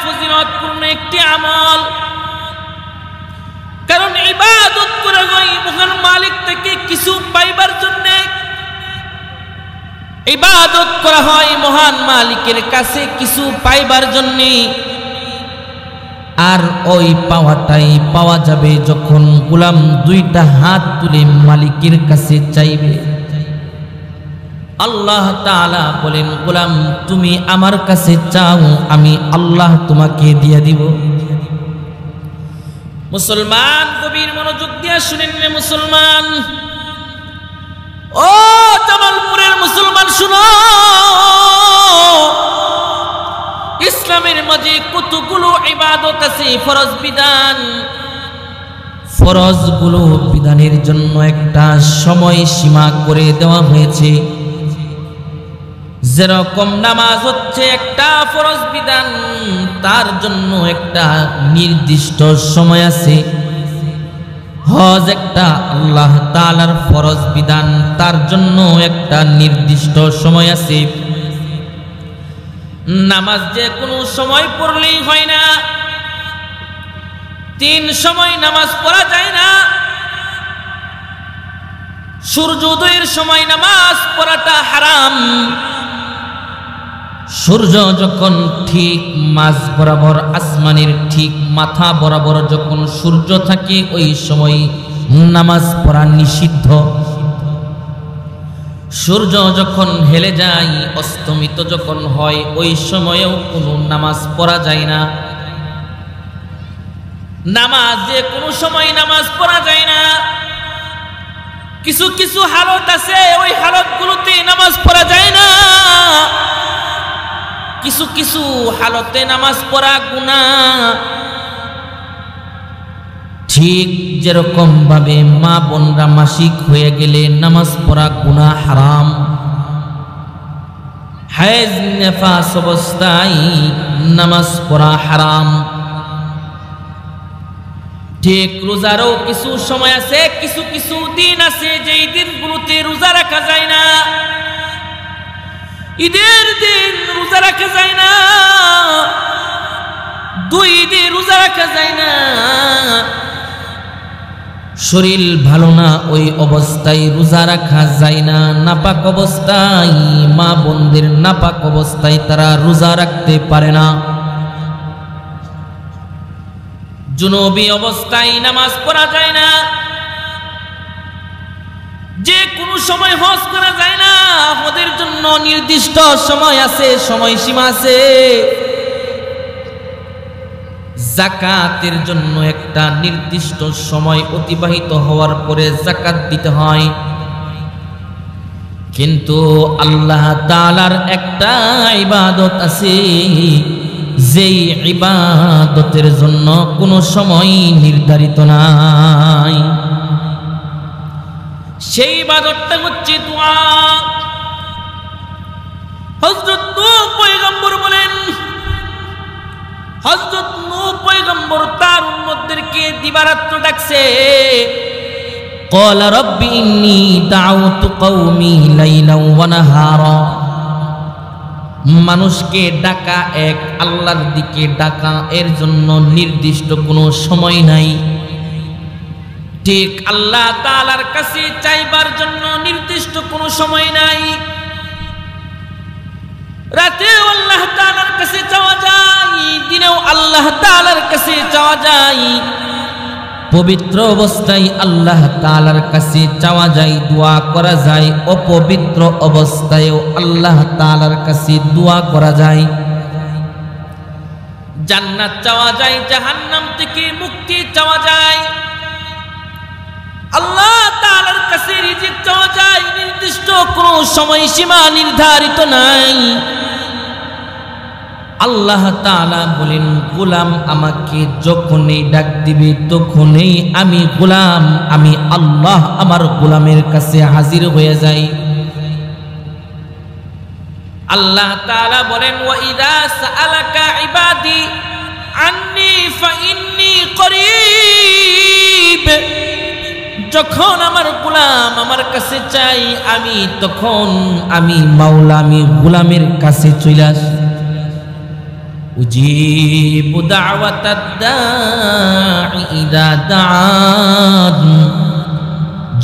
ফজিলতপূর্ণ একটি আমল। কারণ ইবাদত করা হয় মহান মালিক থেকে কিছু পাইবার জন্য, ইবাদত করা হয় মহান মালিকের কাছে কিছু পাইবার জন্য। আর ওই পাওয়াটাই পাওয়া যাবে যখন গোলাম দুইটা হাত তুলে মালিকের কাছে চাইবে। আল্লাহ তাআলা বলেন, গোলাম তুমি আমার কাছে চাও, আমি আল্লাহ তোমাকে দিয়ে দিব। মুসলমান গভীর মনোযোগ দিয়ে শুনেন রে মুসলমান, ও জামালপুরের মুসলমান শুনো, ইসলামের মাঝে কতগুলো ইবাদত আছে, ফরজ বিধান। ফরজগুলো বিধানের জন্য একটা সময় সীমা করে দেওয়া হয়েছে। যেরকম নামাজ হচ্ছে একটা ফরজ বিধান, তার জন্য একটা নির্দিষ্ট সময় আছে। হজ একটা আল্লাহ তাআলার ফরজ বিধান, তার জন্য একটা নির্দিষ্ট সময় আছে। নামাজ যে কোনো সময় পড়লেই হয় না, 3 সময় নামাজ পড়া যায় না। সূর্যোদয়ের সময় নামাজ পড়াটা হারাম। সূর্য যখন ঠিক মাঝ বরাবর, আসমানের ঠিক মাথা বরাবর যখন সূর্য থাকে, ওই সময় নামাজ পড়া নিষিদ্ধ। সূর্য যখন হেলে যায়, অস্তমিত যখন হয়, ওই সময়েও কোনো নামাজ পড়া যায় না। নামাজ যে কোনো সময় নামাজ পড়া যায় না। কিছু কিছু হালত আছে, ওই হালতগুলোতে নামাজ পড়া যায় না। কিছু কিছু হালতে নামাজ পড়া গুনাহ। ঠিক যেরকম ভাবে মা বোনরা মাসিক হয়ে গেলে নামাজ পড়া গুনাহ হারাম। হায়েজ নেফাস অবস্থায় নামাজ পড়া হারাম। ঠিক রোজারও কিছু সময় আছে, কিছু কিছু দিন আছে যেই দিনগুলোতে রোজা রাখা যায় না। ঈদের দিন রোজা রাখা যায় না, 2 ঈদে রোজা রাখা যায় না। শরীর ভালো না, ওই অবস্থায় রোজা রাখা যায় না। নাপাক অবস্থায়, মা বোনদের নাপাক অবস্থায় তারা রোজা রাখতে পারে না। জুনুবি অবস্থায় নামাজ পড়া যায় না। যে কোনো সময় হজ করা যায় না, হজের জন্য নির্দিষ্ট সময় আছে, সময়সীমা আছে। যাকাতের জন্য একটা নির্দিষ্ট সময় অতিবাহিত হওয়ার পরে যাকাত দিতে হয়। কিন্তু আল্লাহ তাআলার একটা ইবাদত আছে, যেই ইবাদতের জন্য কোনো সময় নির্ধারিত নাই। সেই ইবাদতটা হচ্ছে দোয়া। হযরত নূহ পয়গম্বর বলেন, হযরত নূহ পয়গম্বর তার উম্মতদেরকে দিবারাত্র ডাকছে। ক্বালা রাব্বি ইন্নী দাউতু কওমি লাইলান ওয়া নাহারা। মানুষকে ডাকা এক, আল্লাহর দিকে ডাকা, এর জন্য নির্দিষ্ট কোনো সময় নাই। ঠিক আল্লাহ তাআলার কাছে চাইবার জন্য নির্দিষ্ট কোনো সময় নাই। রাতেও আল্লাহ তাআলার কাছে চাওয়া যায়, দিনেও আল্লাহ তাআলার কাছে চাওয়া যায়। পবিত্র অবস্থায় আল্লাহ তাআলার কাছে চাওয়া যায়, দোয়া করা যায়। অপবিত্র অবস্থায়ও আল্লাহ তাআলার কাছে দোয়া করা যায়। জান্নাত চাওয়া যায়, জাহান্নাম থেকে মুক্তি চাওয়া যায়। আল্লাহ তাআলার কাছে রিজিক চাওয়া যায়, নির্দিষ্ট কোনো সময়সীমা নির্ধারিত নাই। আল্লাহ তাআলা বলেন, গোলাম আমাকে যখনই ডাক দিবে তখনই আমি গোলাম, আমি আল্লাহ আমার গোলামের কাছে হাজির হয়ে যাই। আল্লাহ তাআলা বলেন, ওয়া ইযা সাআলাকা ইবাদি আন্নী ফাইন্নী করিব। যখন আমার গোলাম আমার কাছে চাই, আমি তখন আমি মাওলা, আমি গোলামের কাছে চলে আসি। উজিবু দাওয়াতাদ দাঈ ইযা দাআন,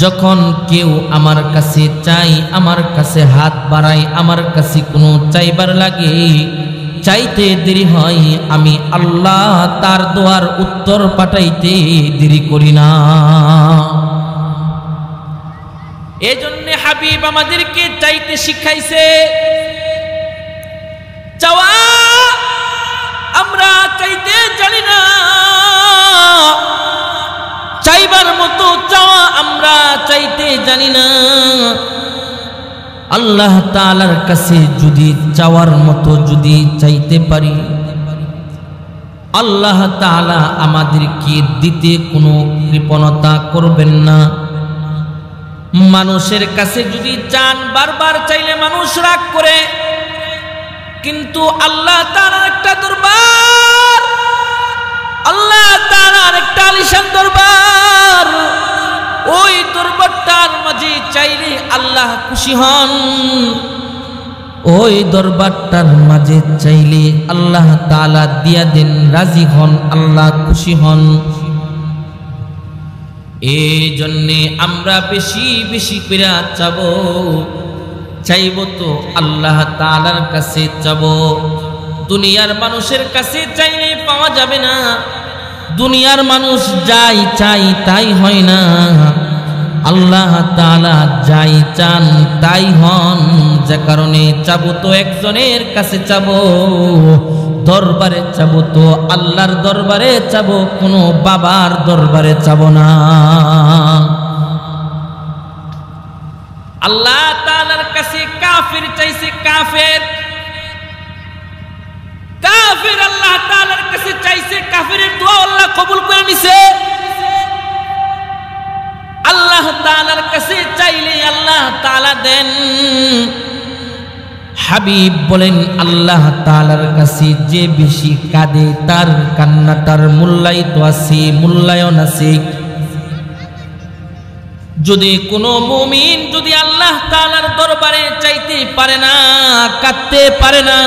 যখন কেউ আমার কাছে চাই, আমার কাছে হাত বাড়ায়, আমার কাছে কোনো চাইবার লাগে, চাইতে দেরি হয়, আমি আল্লাহ তার দোয়ার উত্তর পাঠাইতে দেরি করি না। এজন্য হাবিব আমাদেরকে চাইতে শিখাইছে। চাওয়া আমরা চাইতে জানি না, চাইবার মতো চাওয়া আমরা চাইতে জানি না। আল্লাহ তাআলার কাছে যদি চাওয়ার মতো যদি চাইতে পারি, আল্লাহ তাআলা আমাদেরকে দিতে কোনো কৃপণতা করবেন না। মানুষের কাছে যদি চান, বারবার চাইলে মানুষ রাগ করে, কিন্তু আল্লাহ তাআলার একটা দরবার, আল্লাহ তাআলার একটা আলিশান দরবার, ওই দরবারটার মাঝে চাইলে আল্লাহ খুশি হন, ওই দরবারটার মাঝে চাইলে আল্লাহ তাআলা দিয়া দেন, রাজি হন, আল্লাহ খুশি হন। এই জন্যে আমরা বেশি বেশি করে চাবো, চাইব তো আল্লাহ তাআলার কাছে চাবো। দুনিয়ার মানুষের কাছে চাইলে পাওয়া যাবে না, দুনিয়ার মানুষ যাই চাই তাই হয় না, আল্লাহ তাআলা যাই চান তাই হন। যে কারণে চাবো তো একজনের কাছে চাবো, দরবারে চাবো তো আল্লাহর দরবারে চাবো, কোনো বাবার দরবারে চাবো না। আল্লাহ তাআলার কাছে কাফির চাইছে, কাফির কাফির আল্লাহ তাআলার কাছে চাইছে, কাফিরের দোয়া আল্লাহ কবুল করে নিছে। আল্লাহ তাআলার কাছে চাইলে আল্লাহ তাআলা দেন। হাবিব বলেন, আল্লাহ তাআলার কাছে যে বেশি কাঁদে তার কান্নাটার মূল্যায়িত আছে, মূল্যায়ন আছে। যদি কোনো মুমিন যদি আল্লাহ তাআলার দরবারে চাইতে পারে না, কাঁদতে পারে না,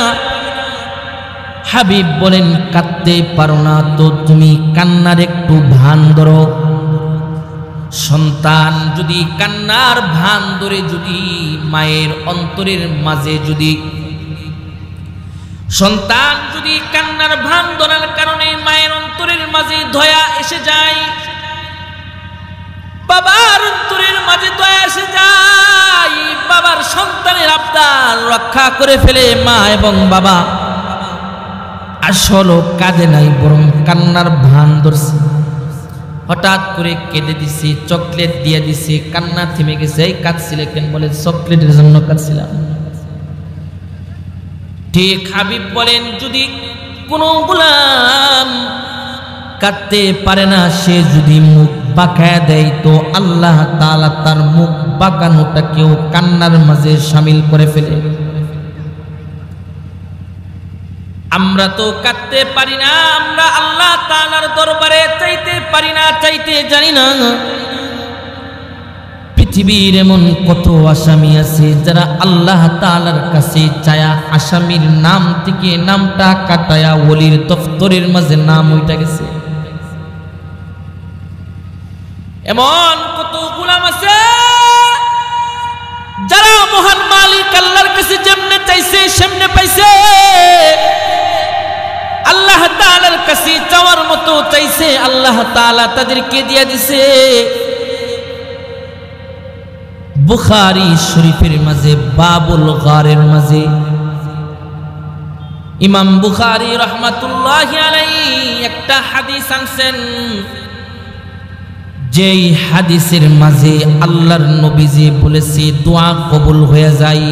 হাবিব বলেন কাঁদতে পারো না তো তুমি কান্নার একটু ভান ধরো। সন্তান যদি কান্নার ভান ধরে, যদি মায়ের অন্তরের মাঝে যদি সন্তান যদি কান্নার ভান ধরার কারণে মায়ের অন্তরের মাঝে দয়া এসে যায়, বাবার অন্তরের মাঝে দয়া এসে যায়, বাবার সন্তানের আবদার রক্ষা করে ফেলে মা এবং বাবা, আসলে কাঁদে নাই বরং কান্নার ভান ধরছে। হঠাৎ করে কেঁদে দিছে, চকলেট দিয়ে দিছে, কান্না থেমে গেছে। এই কাঁদছিলে কেন? বলে চকলেটের জন্য কাঁদছিলাম। ঠিক হাবিব বলেন, যদি কোনো গোলাম কাঁদতে পারে না, সে যদি মুখ বাঁকায় দেয় তো আল্লাহ তাআলা তার মুখ বাঁকানোটাকেও কান্নার মাঝে শামিল করে ফেলে। আমরা তো কাঁদতে পারি না, আমরা আল্লাহ তাআলার দরবারে চাইতে পারি না, চাইতে জানি না। পৃথিবীর এমন কত আসামি আছে যারা আল্লাহ তাআলার কাছে চায়া আসামির নাম থেকে নামটা কাটায়া ওলির দফতরের মাঝে নাম উঠে গেছে। এমন কত গোলাম আছে যারা মহান মালিক আল্লাহর কাছে যেমনে চাইছে সেমনে পাইছে, আল্লাহ তাআলার কাছে চাওয়ার মতো চাইছে, আল্লাহ তাআলা তাদেরকে দিয়ে দিছে। বুখারী শরীফের মাঝে বাবুল গারের মাঝে ইমাম বুখারী রাহমাতুল্লাহি আলাইহি একটা হাদিস আনছেন, যেই হাদিসের মাঝে আল্লাহর নবীজি বলেছে দোয়া কবুল হয়ে যায়।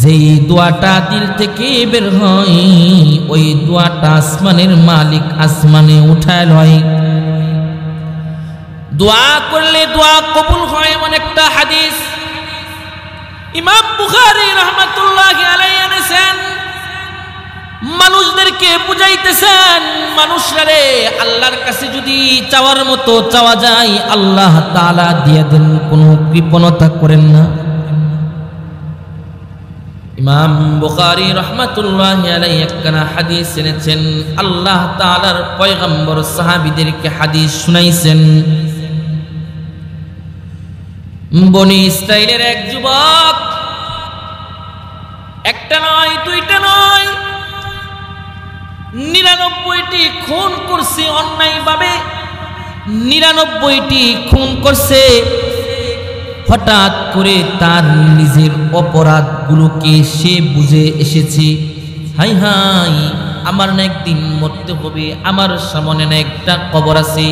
যেই দোয়াটা দিল থেকে বের হয় ওই দোয়াটা আসমানের মালিক আসমানে উঠায় লয়। দোয়া করলে দোয়া কবুল হয় এমন একটা হাদিস ইমাম বুখারী রাহমাতুল্লাহি আলাইহি এনেছেন। মানুষদেরকে বুঝাইতেছেন, মানুষরা রে, আল্লাহর কাছে যদি চাওয়ার মতো চাওয়া যায় আল্লাহ তাআলা দিয়ে দেন, কোনো কৃপণতা করেন না। ইমাম বুখারী রাহমাতুল্লাহি আলাইহি একখানা হাদিস এনেছেন। আল্লাহ তাআলার পয়গম্বর সাহাবীদেরকে হাদিস শুনাইছেন। বনি ইসরাইলের এক যুবক, একটা নয় দুইটা নয়, 99টি খুন করছে অন্যায়ভাবে, 99টি খুন করছে। হঠাৎ করে তার নিজের অপরাধগুলোকে সে বুঝে এসেছে, হাই হাই আমার না একদিন মরতে হবে, আমার সামনে না একটা কবর আছে,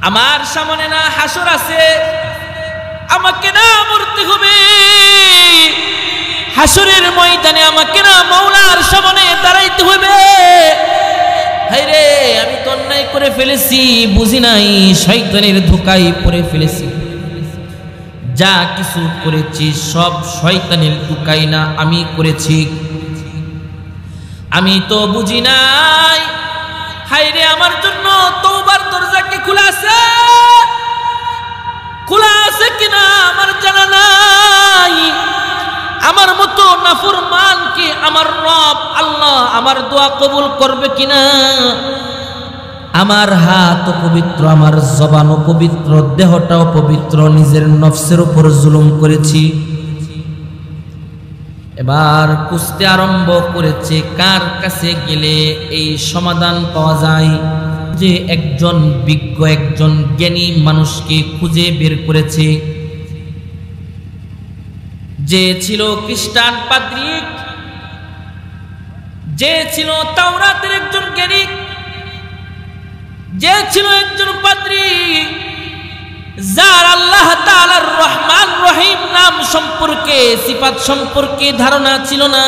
আমার সামনে না হাসর আছে, আমাকে না মরতে হবে, হাসরের ময়দানে আমাকে না মাওলার সামনে দাঁড়াইতে হবে। হায়রে আমি তো অন্যায় করে ফেলেছি, বুঝি নাই, শয়তানের ধোঁকায় পড়ে ফেলেছি, যা কিছু করেছি সব শয়তানের ধোঁকায় না আমি করেছি, আমি তো বুঝি নাই। হায়রে আমার জন্য তওবার দরজা কি খোলা আছে, খোলা আছে কিনা আমার জানা নাই। আমার মতো নাফরমান কি আমার রব আল্লাহ আমার দোয়া কবুল করবে কিনা? আমার হাতও পবিত্র, আমার জবানও পবিত্র, দেহটাও পবিত্র, নিজের নফসের উপর জুলুম করেছি। এবার খুঁজতে আরম্ভ করেছে কার কাছে গেলে এই সমাধান পাওয়া যায়। যে একজন বিজ্ঞ, একজন জ্ঞানী মানুষকে খুঁজে বের করেছে, যে ছিল খ্রিস্টান পাদ্রী, যে ছিল তাওরাতের একজন জ্ঞানী, যে ছিল একজন পাদ্রী, যার আল্লাহ তাআলার রহমান রহিম নাম সম্পর্কে, সিফাত সম্পর্কে ধারণা ছিল না।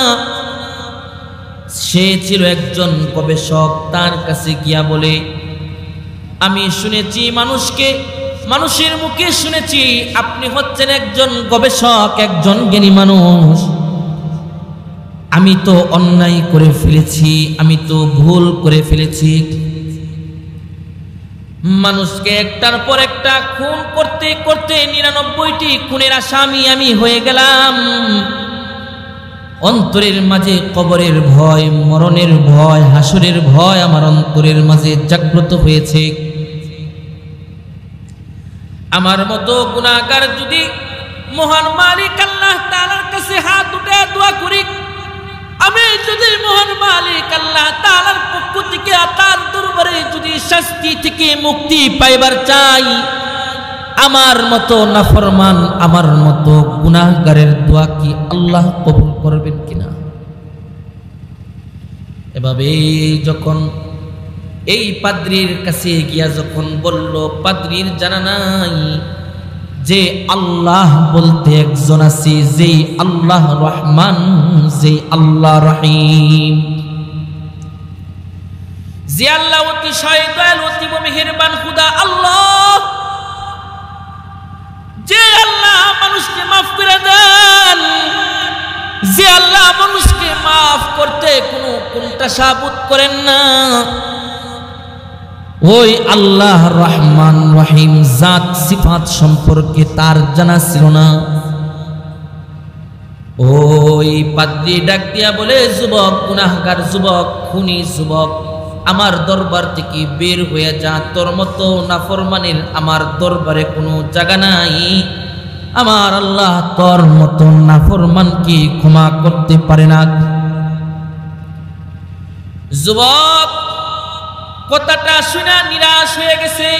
সে ছিল একজন গবেষক। তার কাছে গিয়া বলে, আমি শুনেছি মানুষের মুখে শুনেছি আপনি হচ্ছেন একজন গবেষক, একজন জ্ঞানী মানুষ। আমি তো অন্যায় করে ফেলেছি, আমি তো ভুল করে ফেলেছি। মানুষকে একটার পর একটা খুন করতে করতে 99টি খুনের আসামি আমি হয়ে গেলাম। অন্তরের মাঝে কবরের ভয়, মরণের ভয়, হাসরের ভয় আমার অন্তরের মাঝে জাগ্রত হয়েছে। আমার মতো গুনাহগার যদি মহান মালিক আল্লাহ তাআলার কাছে হাত উঠে দোয়া করি, আমি যদি মহান মালিক আল্লাহ তাআলার পক্ষ থেকে তার দরবারে যদি শাস্তি থেকে মুক্তি পাইবার চাই, আমার মতো নাফরমান, আমার মতো গুনাহগারের দোয়া কি আল্লাহ কবুল করবেন কিনা? এভাবে যখন এই পাদ্রীর কাছে গিয়া যখন বলল, পাদ্রীর জানা নাই যে আল্লাহ বলতে একজন আছে, যে আল্লাহ রহমান, যে আল্লাহ রহিম, যে আল্লাহ অতিশয় দয়ালু, অতি মেহেরবান খুদা আল্লাহ, যে আল্লাহ মানুষকে মাফ করে দেন, যে আল্লাহ মানুষকে মাফ করতে কোনো কোনটা সাবুত করেন না। ওই আল্লাহ রহমান রহিম জাত সিফাত সম্পর্কে তার জানা ছিল না। ওই পাদ্রী ডাক দিয়া বলে, যুবক, গুনাহগার যুবক, খুনি যুবক, আমার দরবার থেকে বের হয়ে যা, তোর মতো নাফরমানের আমার দরবারে কোনো জায়গা নাই। আমার আল্লাহ তোর মতো নাফরমানকে ক্ষমা করতে পারে না। যুবক কথাটা শুনে নিরাশ হয়ে গেছে,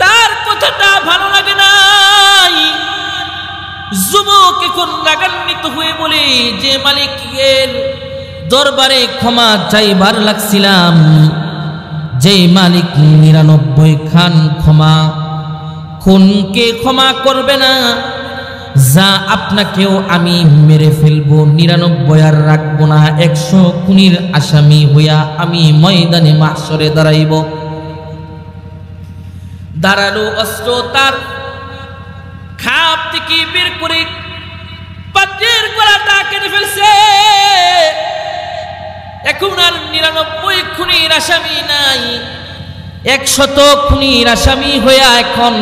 তার কথাটা ভালো লাগে নাই। যুবক এখন রাগান্বিত হয়ে বলে, যে মালিকের দরবারে ক্ষমা চাইবার লাগছিলাম, যে মালিক 99 খান ক্ষমা, খুনকে ক্ষমা করবে না, যা আপনাকেও আমি মেরে ফেলবো, 99 আর রাখবো না, 100 খুনির আসামি হইয়া আমি ময়দানে মাহশরে দাঁড়াইব। দাঁড়ালো, অস্ত্র তার খাপ থেকে বের করে পাদ্রীর গলাটা কেটে ফেলছে। এখন আর 99 খুনির আসামি নাই, 100 খুনির আসামি হইয়া এখন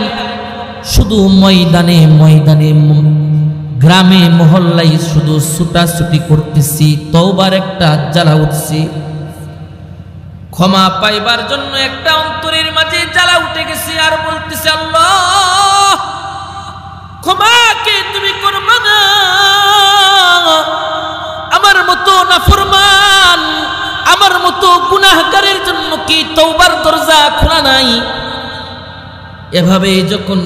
শুধু ময়দানে ময়দানে গ্রামে মহল্লায় শুধু ছুটাছুটি করতেছি, তওবার একটা জ্বালা উঠছে, ক্ষমা পাইবার জন্য একটা অন্তরের মাঝে জ্বালা উঠে গেছে। আর বলতেছে, আল্লাহ ক্ষমাকে তুমি করবে না, আমার মতো নাফরমান, আমার মতো গুনাহগারের জন্য কি তওবার দরজা খোলা নাই? এভাবে যখন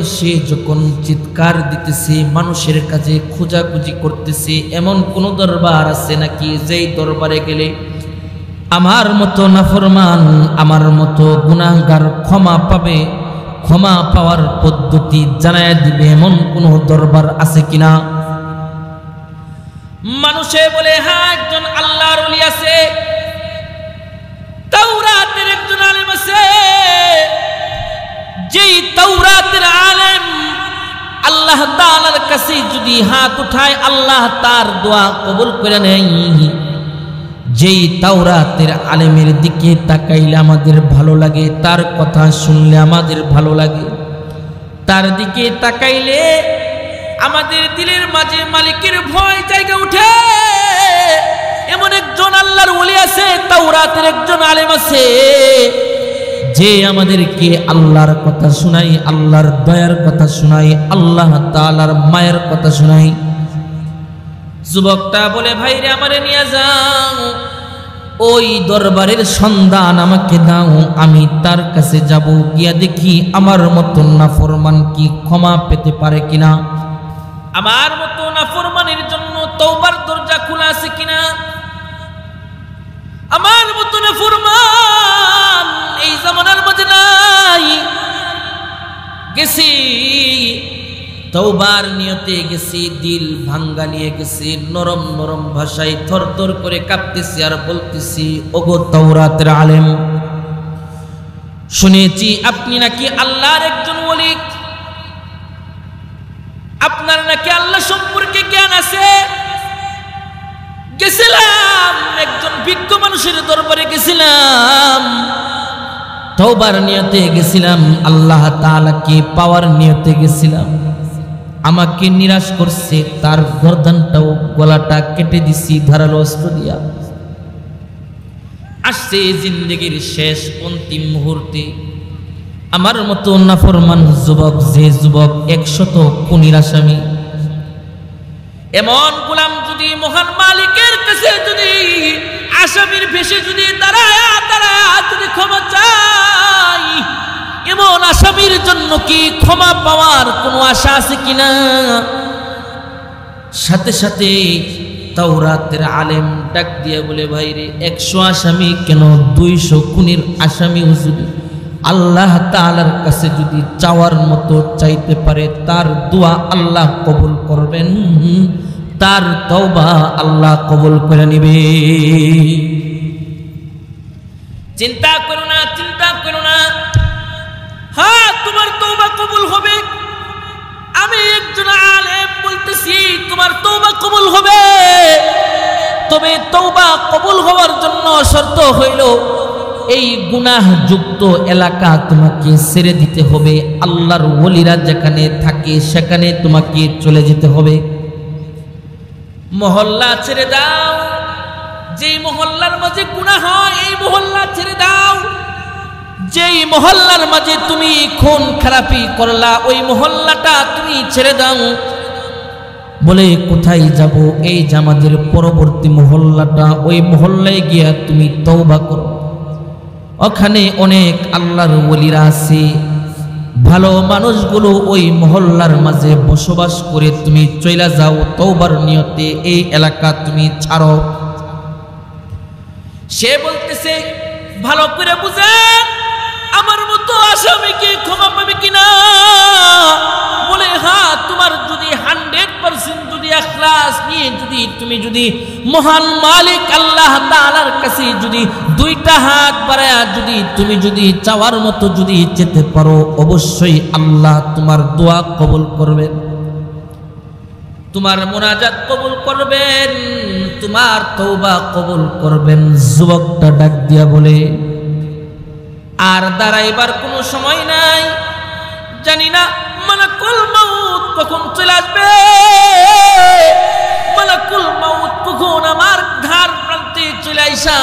চিৎকার দিতেছে, মানুষের কাছে খোঁজাখুঁজি করতেছে, এমন কোন দরবার আছে নাকি যেই দরবারে গেলে আমার মতো নাফরমান, আমার মতো গুনাহগার ক্ষমা পাবে, ক্ষমা পাওয়ার পদ্ধতি জানায় দিবে, এমন কোন দরবার আছে কিনা? মানুষে বলে, হ্যাঁ একজন আল্লাহর ওলি আছে, তাওরাতের একজন আলেম আছে, যেই তাওরাতের আলেম আল্লাহ তাআলার কাছে যদি হাত উঠায় আল্লাহ তার দোয়া কবুল করে নেয়। যেই তাওরাতের আলেমের দিকে তাকাইলে আমাদের ভালো লাগে, তার কথা শুনলে আমাদের ভালো লাগে, তার দিকে তাকাইলে আমাদের দিলের মাঝে মালিকের ভয় জায়গা উঠে। এমন একজন আল্লাহর ওলি আছে, তাওরাতের একজন আলেম আছে, যে আমাদেরকে আল্লাহর কথা শোনাই, আল্লাহর দয়ার কথা শোনাই, আল্লাহ তাআলার মায়ের কথা শোনাই। যুবকটা বলে, ভাইরে আমারে নিয়ে যাও, ওই দরবারের সন্ধান আমাকে দাও, আমি তার কাছে যাব, গিয়া দেখি আমার মতো নাফরমান কি ক্ষমা পেতে পারে কিনা, আমার মতো নাফরমানের জন্য তওবার দরজা খোলা আছে কিনা, আমার মতো নাফরমান এই জামানার মাঝে নাই। গেছি তওবার নিয়তে গেছি, দিল ভাঙ্গা নিয়ে গেছি, নরম নরম ভাষায় থরথর করে কাঁপতেছি আর বলতেছি, ওগো তাওরাতের আলেম, শুনেছি আপনি নাকি আল্লাহর একজন ওলি, আপনার নাকি আল্লাহ সম্পর্কে জ্ঞান আছে। গেছিলাম একজন বিজ্ঞ মানুষের দরবারে, গেছিলাম তওবার নিয়তে গেছিলাম, আল্লাহ তাআলাকে পাওয়ার নিয়তে গেছিলাম, আমাকে নিরাশ করছে, তার গর্দানটাও গলাটা কেটে দিছি ধারালো অস্ত্র দিয়া। আসছে জিন্দেগির শেষ অন্তিম মুহূর্তে, আমার মতো নাফরমান যুবক, যে যুবক 100 খুনের আসামি, এমন গোলাম যদি মহান মালিকের কাছে যদি আসামির ভেসে যদি দাঁড়ায় যদি ক্ষমা চাই, এমন আসামির জন্য কি ক্ষমা পাওয়ার কোনো আশা আছে কিনা? সাথে সাথে তাওরাতের আলেম ডাক দিয়ে বলে, ভাইরে 100 আসামি কেন, 200 খুনের আসামি হুজুর আল্লাহ তাআলার কাছে যদি চাওয়ার মতো চাইতে পারে, তার দোয়া আল্লাহ কবুল করবেন, তার তওবা আল্লাহ কবুল করে নেবে। চিন্তা করো না, চিন্তা করো না, হ্যাঁ তোমার তওবা কবুল হবে। আমি একজন আলেম বলতেছি, তোমার তওবা কবুল হবে, তবে তওবা কবুল হওয়ার জন্য শর্ত হইল এই গুনাহযুক্ত এলাকা তোমাকে ছেড়ে দিতে হবে, আল্লাহর ওলিরা যেখানে থাকে সেখানে তোমাকে চলে যেতে হবে। মহল্লা ছেড়ে দাও, যেই মহল্লার মাঝে গুনাহ হয় এই মহল্লা ছেড়ে দাও, যেই মহল্লার মাঝে তুমি খুন খারাপি করলা ওই মহল্লাটা তুমি ছেড়ে দাও। বলে কোথায় যাব? এই যে আমাদের পরবর্তী মহল্লাটা, ওই মহল্লায় গিয়া তুমি তওবা করো, ওখানে অনেক আল্লাহর ওলিরা আছে, ভালো মানুষগুলো ওই মহল্লার মাঝে বসবাস করে, তুমি চইলা যাও তওবার নিয়তে, এই এলাকা তুমি ছাড়ো। সে বলতেছে, ভালো করে বুঝেন আমার মতো আসামিকে ক্ষমা পাবে কিনা? বলে, হ্যাঁ তোমার যদি 100% যদি ইখলাস নিয়ে যদি তুমি যদি মহান মালিক আল্লাহ তাআলার কাছে যদি 2টা হাত বাড়ায়া যদি তুমি যদি চাওয়ার মতো যদি যেতে পারো, অবশ্যই আল্লাহ তোমার দোয়া কবুল করবেন, তোমার মুনাজাত কবুল করবেন, তোমার তওবা কবুল করবেন। যুবকটা ডাক দিয়া বলে, আর দাঁড়াইবার কোনো সময় নাই, জানি না মালাকুল মাউত কখন চলে আসবে, মালাকুল মাউত কখন আমার ধার প্রান্তে চলে আইসা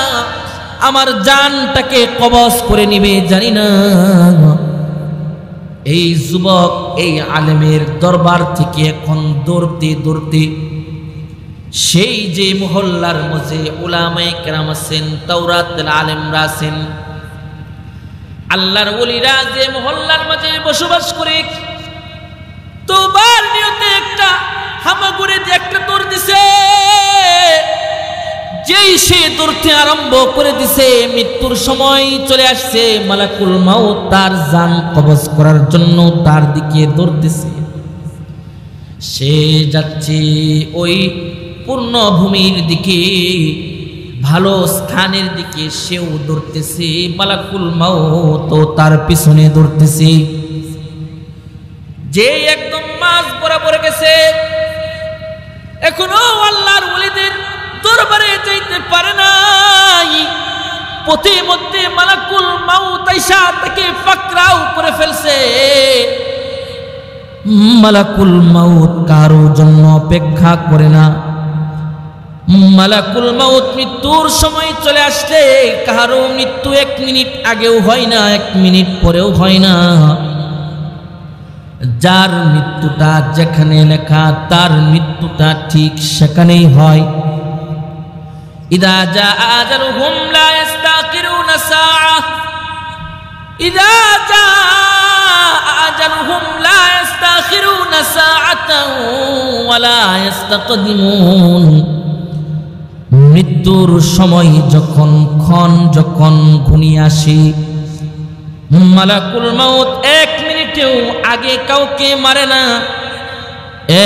আমার জানটাকে কবজ করে নিবে জানি না। এই যুবক এই আলেমের দরবার থেকে এখন দৌড়তে দৌড়তে সেই যে মহল্লার মধ্যে উলামায়ে কেরাম আছেন, তাওরাতের আলেমরা আছেন, আল্লাহর ওলিরা যে মহল্লার মাঝে বসবাস করে, তওবার নিয়তে একটা হামাগুড়ি দিয়ে একটা দৌড় দিছে। যেই সে দৌড়তে আরম্ভ করে দিছে, মৃত্যুর সময় চলে আসছে, মালাকুল মাউত তার জান কবজ করার জন্য তার দিকে দৌড়তেছে। সে যাচ্ছে ওই পূর্ণভূমির দিকে, ভালো স্থানের দিকে সেও দৌড়তেছে, মালাকুল মাউত তার পিছনে দৌড়তেছে। যে একদম মাঝ বরাবর গেছে, এখনো আল্লাহর ওলিদের দরবারে যাইতে পারে নাই। পথে মধ্যে মালাকুল মাউত আইসা তাকে পাকড়াও করে ফেলছে। মালাকুল মাউত কারো জন্য অপেক্ষা করে না। মালাকুল মাউত মৃত্যুর সময় চলে আসলে কারো মৃত্যু 1 মিনিট আগেও হয় না, 1 মিনিট পরেও হয় না। যার মৃত্যুটা যেখানে লেখা তার মৃত্যুটা ঠিক সেখানেই হয়। ইদা জা আজালুহুম লা ইস্তাখিরুনা সাআ, ইদা জা আজালুহুম লা ইস্তাখিরুনা সাআতান ওয়া লা ইস্তাকদিমুন। মৃত্যুর সময় যখন যখন ঘনিয়ে আসে, মালাকুল মাউত 1 মিনিটেও আগে কাউকে মারে না,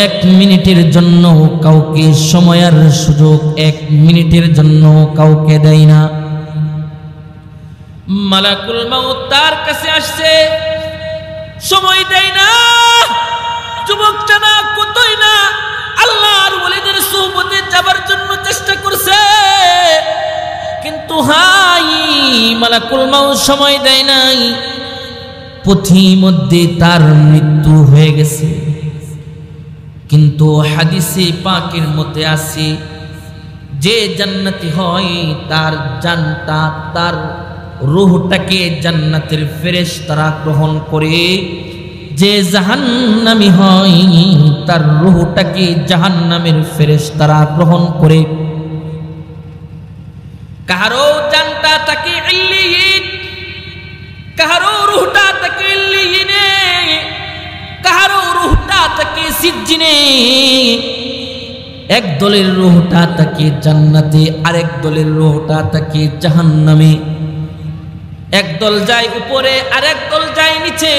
1 মিনিটের জন্য কাউকে সময়ের সুযোগ 1 মিনিটের জন্য কাউকে দেয় না। মালাকুল মাউত তার কাছে আসছে, সময় দেয় না। যুবকটা না কতই না আল্লাহর ওলিদের সুহবতে যাবার জন্য চেষ্টা করছে, কিন্তু হাই মালাকুল মাউত সময় দেয় নাই। পথিমধ্যে তার মৃত্যু হয়ে গেছে। কিন্তু হাদিসে পাকের মধ্যে আছে, যে জান্নাতি হয় তার জানটা, তার রূহটাকে জান্নাতের ফেরেশতারা গ্রহণ করে। যে জাহান্নামী হয় তার রূহটাকে জাহান্নামের ফেরেশতারা গ্রহণ করে। কারো জানটা তাকে ইল্লিয়িন, কারো রূহটা তাকে ইল্লিয়িনে, কারো রূহটা তাকে সিজ্জিনে। এক দলের রূহটা তাকে জান্নাতে, আরেক দলের রূহটা তাকে জাহান্নামে। এক দল যায় উপরে, আরেক দল যায় নিচে।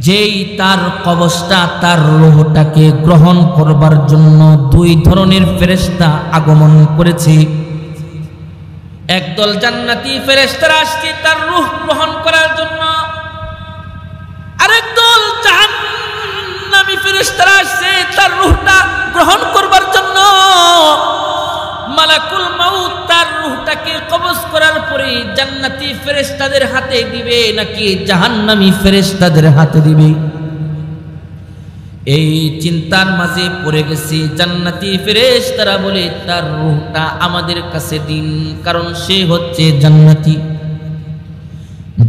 যেই তার কবজটা, তার রূহটাকে গ্রহণ করবার জন্য 2 ধরনের ফেরেশতা আগমন করেছে। একদল জান্নাতি ফেরেশতারা আসছে তার রূহ গ্রহণ করার জন্য, আরেক দল জাহান্নামী ফেরেশতারা আসছে তার রূহটা গ্রহণ করবার জন্য। মালাকুল মাউত তার রূহটাকে কবজ করার পরে জান্নাতি ফেরেশতাদের হাতে দিবে নাকি জাহান্নামী ফেরেশতাদের হাতে দিবে, এই চিন্তার মাঝে পড়ে গেছে। জান্নাতি ফেরেশতারা বলে তার রূহটা আমাদের কাছে দিন, কারণ সে হচ্ছে জান্নাতি।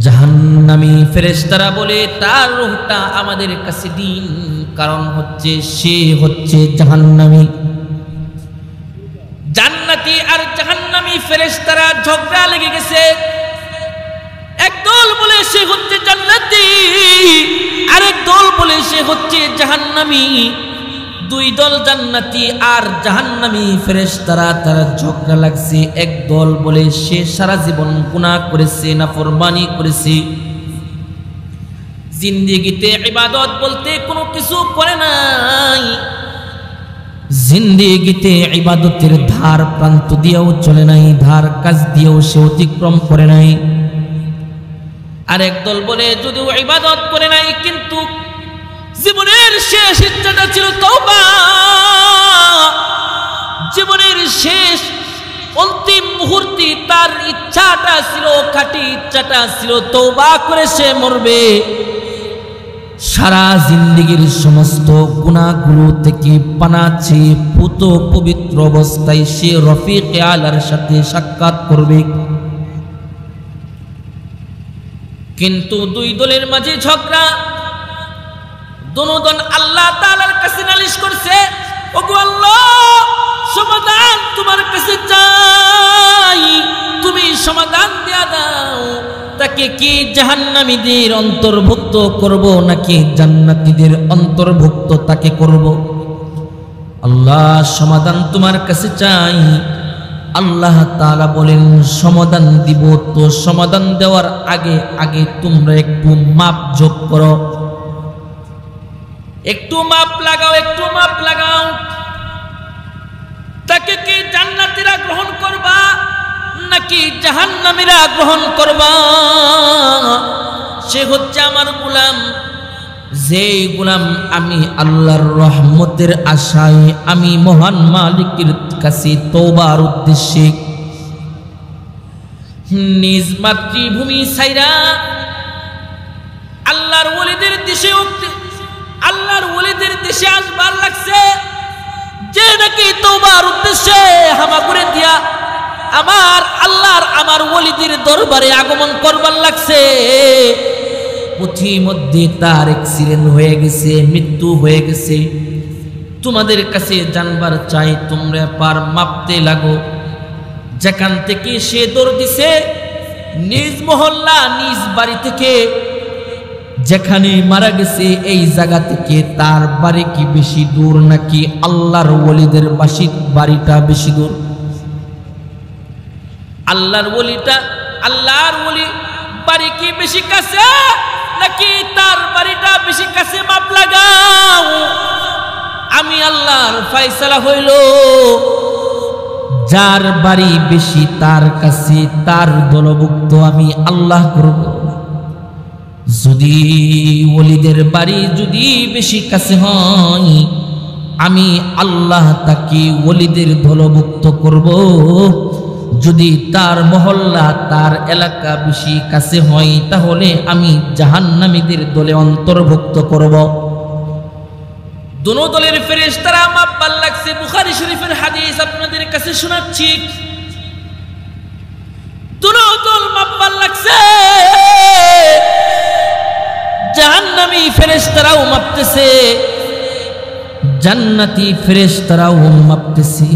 জাহান্নামী ফেরেশতারা বলে তার রূহটা আমাদের কাছে দিন, কারণ হচ্ছে সে হচ্ছে জাহান্নামী। জান্নাতি আর জাহান্নামী ফেরেশতারা ঝগড়া লেগে গেছে। একদল বলে সে হচ্ছে জান্নাতি, আরেক দল বলে সে হচ্ছে জাহান্নামী। 2 দল জান্নাতি আর জাহান্নামী ফেরেশতারা তারা ঝগড়া লাগছে। এক দল বলে সে সারা জীবন গুনাহ করেছে, নাফরমানি করেছে, জিন্দেগিতে ইবাদত বলতে কোনো কিছু করে নাই, জিন্দেগিতে ইবাদতের ধার প্রান্ত দিয়েও চলে নাই, ধার কাজ দিয়েও সে অতিক্রম করে নাই। আরেক দল বলে যদিও ইবাদত করে নাই কিন্তু জীবনের শেষ ইচ্ছাটা ছিল তওবা, জীবনের শেষ অন্তিম মুহূর্তে তার ইচ্ছাটা ছিল, খাঁটি ইচ্ছাটা ছিল তওবা করে সে মরবে। সারা জিন্দেগীর সমস্ত গুনাহগুলো থেকে পানা চেয়ে পুত পবিত্র অবস্থায় সে রফিকে আলার সাথে সাক্ষাৎ করবে। কিন্তু দুই দলের মাঝে ঝগড়া, দোনো দল আল্লাহ তাআলার কাছে নালিশ করছে, ওগো আল্লাহ সমাধান তোমার কাছে চাই, তুমি সমাধান দেয়া দাও। তাকে কি জাহান্নামীদের অন্তর্ভুক্ত করব নাকি জান্নাতীদের অন্তর্ভুক্ত তাকে করব? আল্লাহ সমাধান তোমার কাছে চাই। আল্লাহ তাআলা বলেন সমাধান দিব, তো সমাধান দেওয়ার আগে আগে তোমরা একটু মাপ যোগ করো, একটু মাপ লাগাও, একটু মাপ লাগাও। তাকে কি জান্নাতীরা গ্রহণ করবা নাকি জাহান্নামীরা গ্রহণ করবা? সে হচ্ছে আমার গোলাম, যেই গোলাম আমি আল্লাহর রহমতের আশায় আমি মহান মালিকের কাছে তওবার উদ্দেশ্যে নিজ মাতৃভূমি ছাইরা আল্লাহর ওলিদের দেশে আল্লাহর ওলিদের দেশে আসবার লাগছে, যে নাকি তওবার উদ্দেশ্যে হামাগুড়ি দিয়া আমার আল্লাহর আমার ওলিদের দরবারে আগমন করবার লাগছে। পথিমধ্যে তার অ্যাক্সিডেন্ট হয়ে গেছে, মৃত্যু হয়ে গেছে। তোমাদের কাছে জানবার চাই, তোমরা পার মাপতে লাগো। যেখান থেকে সে দৌড় দিছে নিজ মহল্লা নিজ বাড়ি থেকে, যেখানে মারা গেছে এই জায়গা থেকে তার বাড়ি কি বেশি দূর নাকি আল্লাহর ওলিদের বাড়িটা বেশি দূর? আল্লাহর ওলি বাড়ি কি বেশি কাছে নাকি তার বাড়িটা বেশি কাছে? মাপ লাগাও। আমি আল্লাহর ফয়সালা হইল যার বাড়ি বেশি তার কাছে তার দলভুক্ত আমি আল্লাহ করব। যদি ওলিদের বাড়ি যদি বেশি কাছে হয় আমি আল্লাহ তাকে ওলিদের দলভুক্ত করব। যদি তার মহল্লা তার এলাকা বেশি কাছে হয় তাহলে আমি জাহান্নামীদের দলে অন্তর্ভুক্ত করব। দোনো দলের ফেরেশতারা মাপবার লাগছে। বুখারী শরীফের হাদিস আপনাদের কাছে শোনাচ্ছি। দোনো দল মাপবার লাগছে, জাহান্নামী ফেরেশতারাও মাপতেছে, জান্নাতি ফেরেশতারাও মাপতেছে।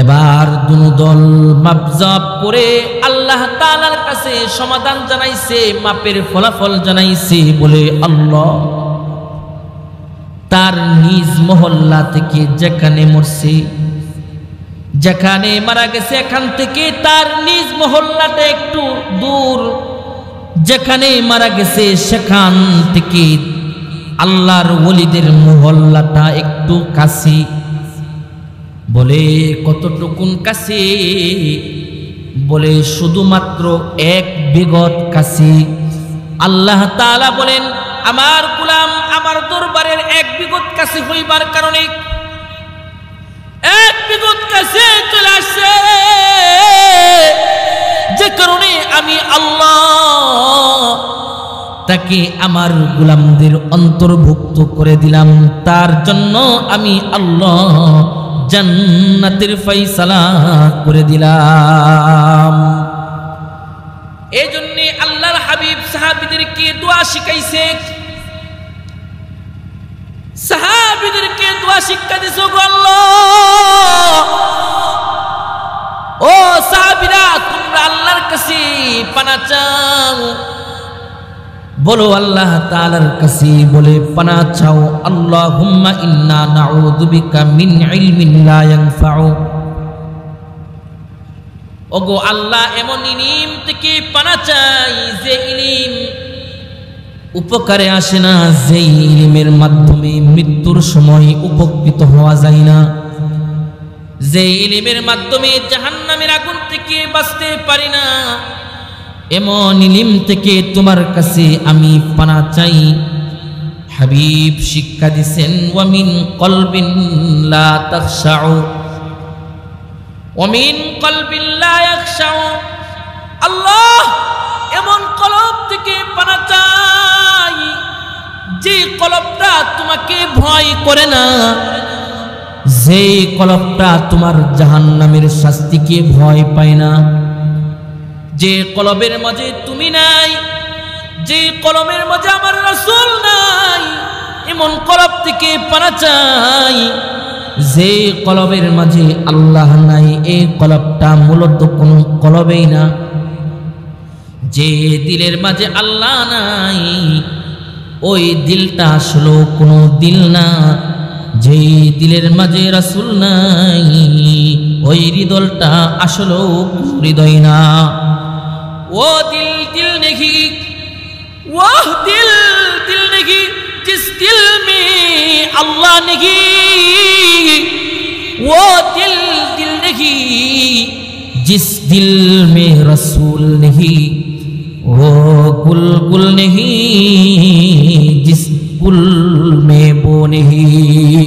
এবার দুনো দল মাপজাপ করে আল্লাহ তাআলার কাছে সমাধান জানাইছে, মাপের ফলাফল জানাইছে। বলে আল্লাহ তার নিজ মহল্লা থেকে যেখানে মরছে, যেখানে মারা গেছে এখান থেকে তার নিজ মহল্লাটা একটু দূর, যেখানে মারা গেছে সেখান থেকে আল্লাহর ওলিদের মহল্লাটা একটু কাছে। বলে কতটুকুন কাছে? বলে শুধুমাত্র 1 বিগত কাছে। আল্লাহ তাআলা বলেন আমার গোলাম আমার দরবারের 1 বিগত কাছে হইবার কারণে 1 বিগত কাছে চলে আসছে, যে কারণে আমি আল্লাহ তাকে আমার গোলামদের অন্তর্ভুক্ত করে দিলাম। তার জন্য আমি আল্লাহ জান্নাতের ফয়সালা করে দিলাম। এই জন্য আল্লাহর হাবিব সাহাবীদেরকে দোয়া শিখাইছে, সাহাবীদেরকে দোয়া শিক্ষা দিছো গো আল্লাহ। ও সাহাবীরা তোমরা আল্লাহর কাছে পানা চাও, বলো আল্লাহ তাআলার কাছে বলে পানা চাও। আল্লাহুম্মা ইন্না নাউযু বিকা মিন ইলমিন লা ইয়ানফাউ। ওগো আল্লাহ এমন ইলম থেকে পানা চাই যে ইলম উপকারে আসে না, যে ইলমের মাধ্যমে মৃত্যুর সময় উপকৃত হওয়া যায় না, যে ইলমের মাধ্যমে জাহান্নামের আগুন থেকে বাঁচতে পারি না, এমন ইলম থেকে তোমার কাছে আমি পানা চাই। হাবিব শিক্ষা দিছেন ওয়া মিন কলবিন লা তাখশাউ ওয়া মিন কলবিন লা ইয়াখশাউ। আল্লাহ এমন কলব থেকে পানা চাই যে কলবটা তোমাকে ভয় করে না, যে কলবটা তোমার জাহান্নামের শাস্তিকে ভয় পায় না, যে কলবের মাঝে তুমি নাই, যে কলমের মাঝে আমার রাসূল নাই, এমন কলব থেকে পানা চাই। যে কলবের মাঝে আল্লাহ নাই, এই কলবটা মূলত কোনো কলবেই না। যে দিলের মাঝে আল্লাহ নাই, ওই দিলটা আসলে কোনো দিল না। যে দিলের মাঝে রাসূল নাই, ওই হৃদয়টা আসলে হৃদয় না। ও দিল দিল নেহি, वो दिल दिल नहीं जिस दिल में अल्लाह नहीं, वो दिल दिल नहीं जिस दिल में रसूल नहीं, वो गुल गुल नहीं जिस गुल में वो नहीं।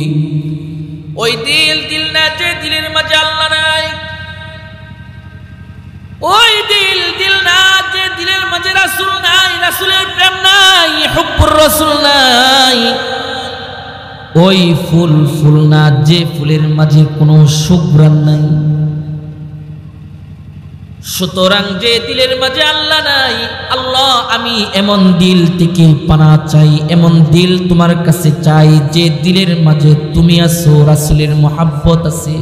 ওই দিল দিল না যে দিলের মাঝে আল্লাহ নাই, ওই দিল দিল না যে দিলের মাঝে রাসূল নাই, রাসূলের প্রেম নাই, হুব্বুর রাসূল নাই। ওই ফুল ফুল না যে ফুলের মাঝে কোনো সুঘ্রাণ নাই। সুতরাং যে দিলের মাঝে আল্লাহ নাই, আল্লাহ আমি এমন দিল থেকে পানা চাই, এমন দিল তোমার কাছে চাই যে দিলের মাঝে তুমি আছো, রাসূলের মুহাব্বত আছে।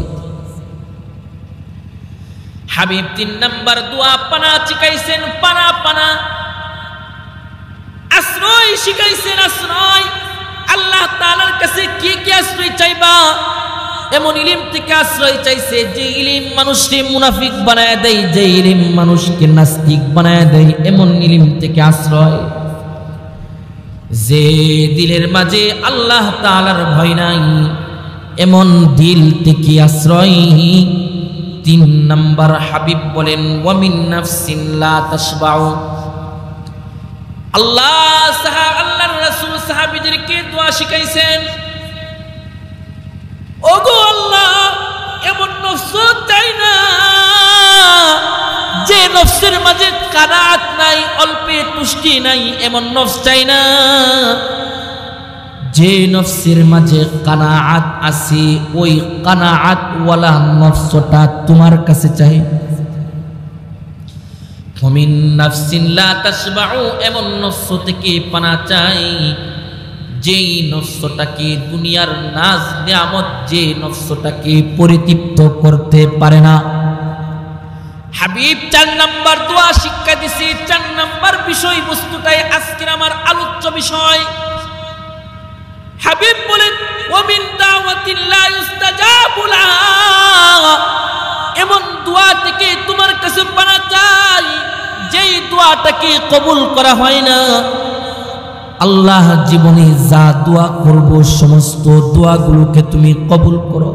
হাবিব 3 নাম্বার দোয়া পানা শিখাইছেন, পানা পানা আশ্রয় শিখাইছেন, আশ্রয়। আল্লাহ তাআলার কাছে কি কি আশ্রয় চাইবা? এমন ইলম থেকে আশ্রয় চাইছে যে ইলম মানুষকে মুনাফিক বানায় দেয়, যে ইলম মানুষকে নাস্তিক বানায় দেয়, এমন ইলম থেকে আশ্রয়। যে দিলের মাঝে আল্লাহ তাআলার ভয় নাই, এমন দিল থেকে আশ্রয়। 3 নাম্বার হাবিব বলেন ওয়ামিন নাফসিন লা তাশবাউ। আল্লাহর রাসূল সাহাবীদেরকে দোয়া শিখাইছেন, ওগো আল্লাহ এমন নফস চাই না যে নফসের মাঝে কানাআত নাই, অল্পে তুষ্টি নাই, এমন নফস চাই না। যে নফসের মাঝে কানাআত আছে, ওই কানাআত ওয়ালা নফসটা তোমার কাছে চাই। ফামিন নাফসিন লা তাশবাউ, এমন নফস থেকে পানা চাই যেই নফসটাকে দুনিয়ার নাজ নিয়ামত, যে নফসটাকে পরিতৃপ্ত করতে পারে না। হাবিব 4 নাম্বার দোয়া শিক্ষা দিছি। 4 নাম্বার বিষয়বস্তুটাই আজকের আমার আলোচ্য বিষয়। হাবিব বলেন ওয়ামিন দাওয়াতিন লা ইউস্তাজাবু লাহা, এমন দোয়া থেকে তোমার কাছে পানা চাই যেই দোয়াটাকে কবুল করা হয় না। আল্লাহ জীবনে যা দোয়া করব সমস্ত দোয়াগুলোকে তুমি কবুল করো,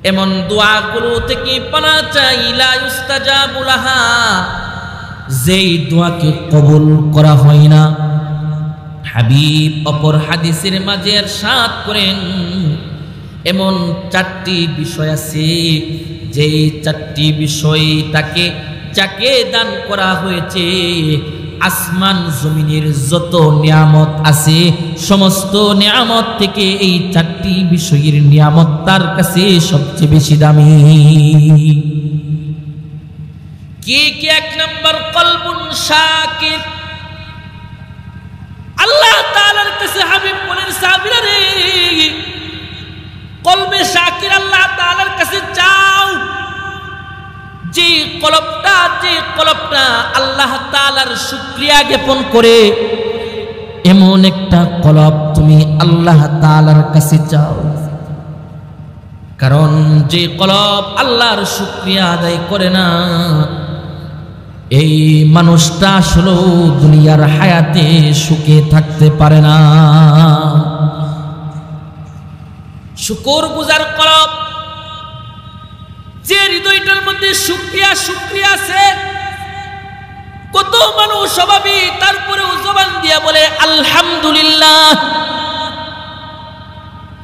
এমন দোয়াগুলো থেকে পানা চাই লা ইউস্তাজাবু লাহা, যেই দোয়াকে কবুল করা হয় না। হাবিব অপর হাদিসের মাঝে ইরশাদ করেন এমন 4টি বিষয় আছে, যেই 4টি বিষয় তাকে যাকে দান করা হয়েছে আসমান জমিনের যত নিয়ামত আছে সমস্ত নিয়ামত থেকে এই 4টি বিষয়ের নিয়ামত তার কাছে সবচেয়ে বেশি দামি। কি কি? 1 নাম্বার কলবুন শাকির। আল্লাহ তাআলার কাছে হাবিব বলেন সাহাবীরা রে, কলবে শাকির আল্লাহ তাআলার কাছে চাও। যে কলবটা আল্লাহ তাআলার শুকরিয়া জ্ঞাপন করে, এমন একটা কলব তুমি আল্লাহ তাআলার কাছে চাও। কারণ যে কলব আল্লাহর শুকরিয়া আদায় করে না, এই মানুষটা আসলে দুনিয়ার হায়াতে সুখে থাকতে পারে না। শুকর গুজার কলব, যে হৃদয়টার মধ্যে শুকরিয়া আছে। কত মানুষ স্বভাবই তারপরেও জবান দিয়া বলে আলহামদুলিল্লাহ।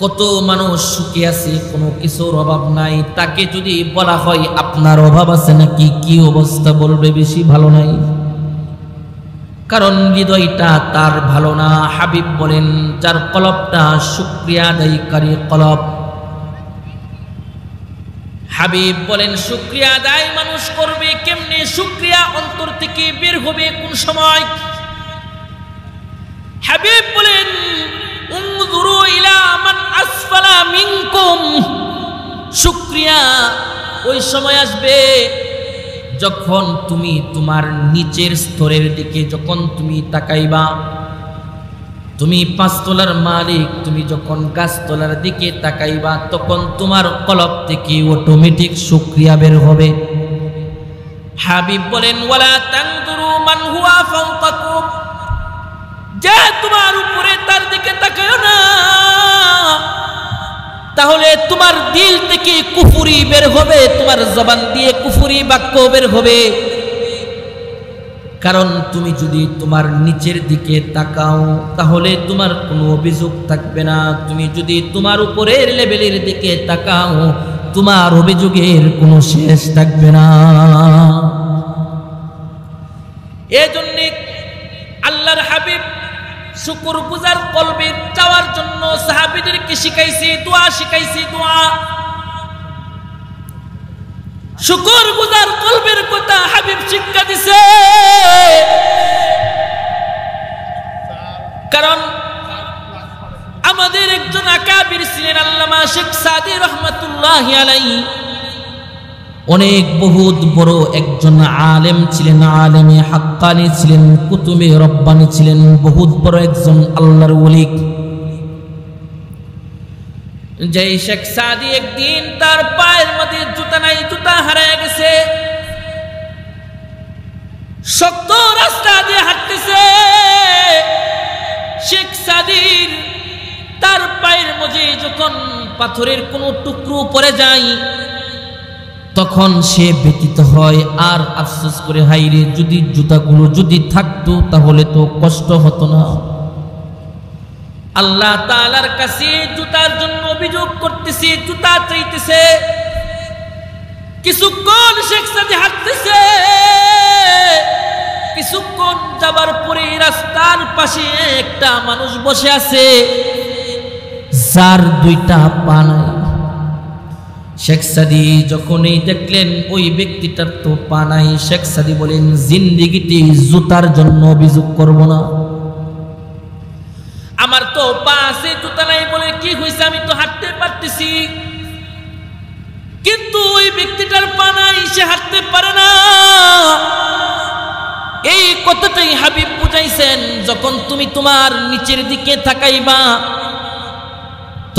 কত মানুষ সুখে আছে, কোনো কিছুর অভাব নাই, তাকে যদি বলা হয় আপনার অভাব আছে নাকি, কি অবস্থা বলবে বেশি ভালো নাই। কারণ হৃদয়টা তার ভালো না। হাবিব বলেন যার কলবটা শুকরিয়া আদায়কারী কলব। হাবিব বলেন শুকরিয়া আদায় মানুষ করবে কেমনে? শুকরিয়া অন্তর থেকে বের হবে কোন সময়? হাবিব বলেন উনজুরু ইলা মান আসফালা মিনকুম, শুকরিয়া ওই সময় আসবে যখন তুমি তোমার নিচের স্তরের দিকে যখন তুমি তাকাইবা। তুমি 5 তলার মালিক, তুমি যখন গাছতলার দিকে তাকাইবা তখন তোমার কলব থেকে অটোমেটিক শুকরিয়া বের হবে। হাবিব বলেন ওয়ালা তানজুরু মান হুয়া ফাওকাকুম, যে তোমার উপরে তার দিকে তাকায়ো না, তাহলে তোমার দিল থেকে কুফরি বের হবে, তোমার জবান দিয়ে কুফরি বাক্য বের হবে। কারণ তুমি যদি তোমার নিচের দিকে তাকাও তাহলে তোমার কোনো অভিযোগ থাকবে না, তুমি যদি তোমার উপরের লেভেলের দিকে তাকাও তোমার অভিযোগের কোনো শেষ থাকবে না। এজন্য আল্লাহর হাবিব শুকরগুজার কলবে চাওয়ার জন্য সাহাবীদেরকে শিখাইছে দোয়া, শিখাইছে দোয়া। শুকরগুজার কলবের কথা হাবিব শিক্ষা দিছে। কারণ আমাদের একজন আকাবির ছিলেন আল্লামা শেখ সাদি রহমাতুল্লাহি আলাইহি, অনেক বহুত বড় একজন আলেম ছিলেন, আলেমে হাক্কানি ছিলেন, কুতুবে রব্বানি ছিলেন, বহুত বড় একজন আল্লাহর ওলি। যে শেখ সাদি একদিন তার পায়ের মধ্যে জুতা নাই, জুতা হারিয়ে গেছে, শক্ত রাস্তা দিয়ে হাঁটতেছে। শেখ সাদির তার পায়ের মধ্যে যখন পাথরের কোনো টুকরো পড়ে যায় তখন সে ব্যথিত হয় আর আফসোস করে, হাইরে যদি জুতাগুলো যদি থাকতো তাহলে তো কষ্ট হতো না। আল্লাহ তাআলার কাছে জুতার জন্য অভিযোগ করতেছে, জুতা চাইতেছে। কিছুক্ষণ শেখ সাদি হাঁটতেছে, কিছুক্ষণ যাবার পরে রাস্তার পাশে একটা মানুষ বসে আছে যার 2টা পা নাই। শেখ সাদি যখনই দেখলেন ওই ব্যক্তিটার তো পা নাই, শেখ সাদি বলেন জিন্দেগিতে জুতার জন্য অভিযোগ করব না, আমার তো পা আছে জুতা নাই বলে কি হয়েছে, আমি তো হাঁটতে পারতেছি। কিন্তু ওই ব্যক্তিটার পা নাই, সে হাঁটতে পারে না। এই কথাটাই হাবিব বুঝাইছেন, যখন তুমি তোমার নিচের দিকে তাকাইবা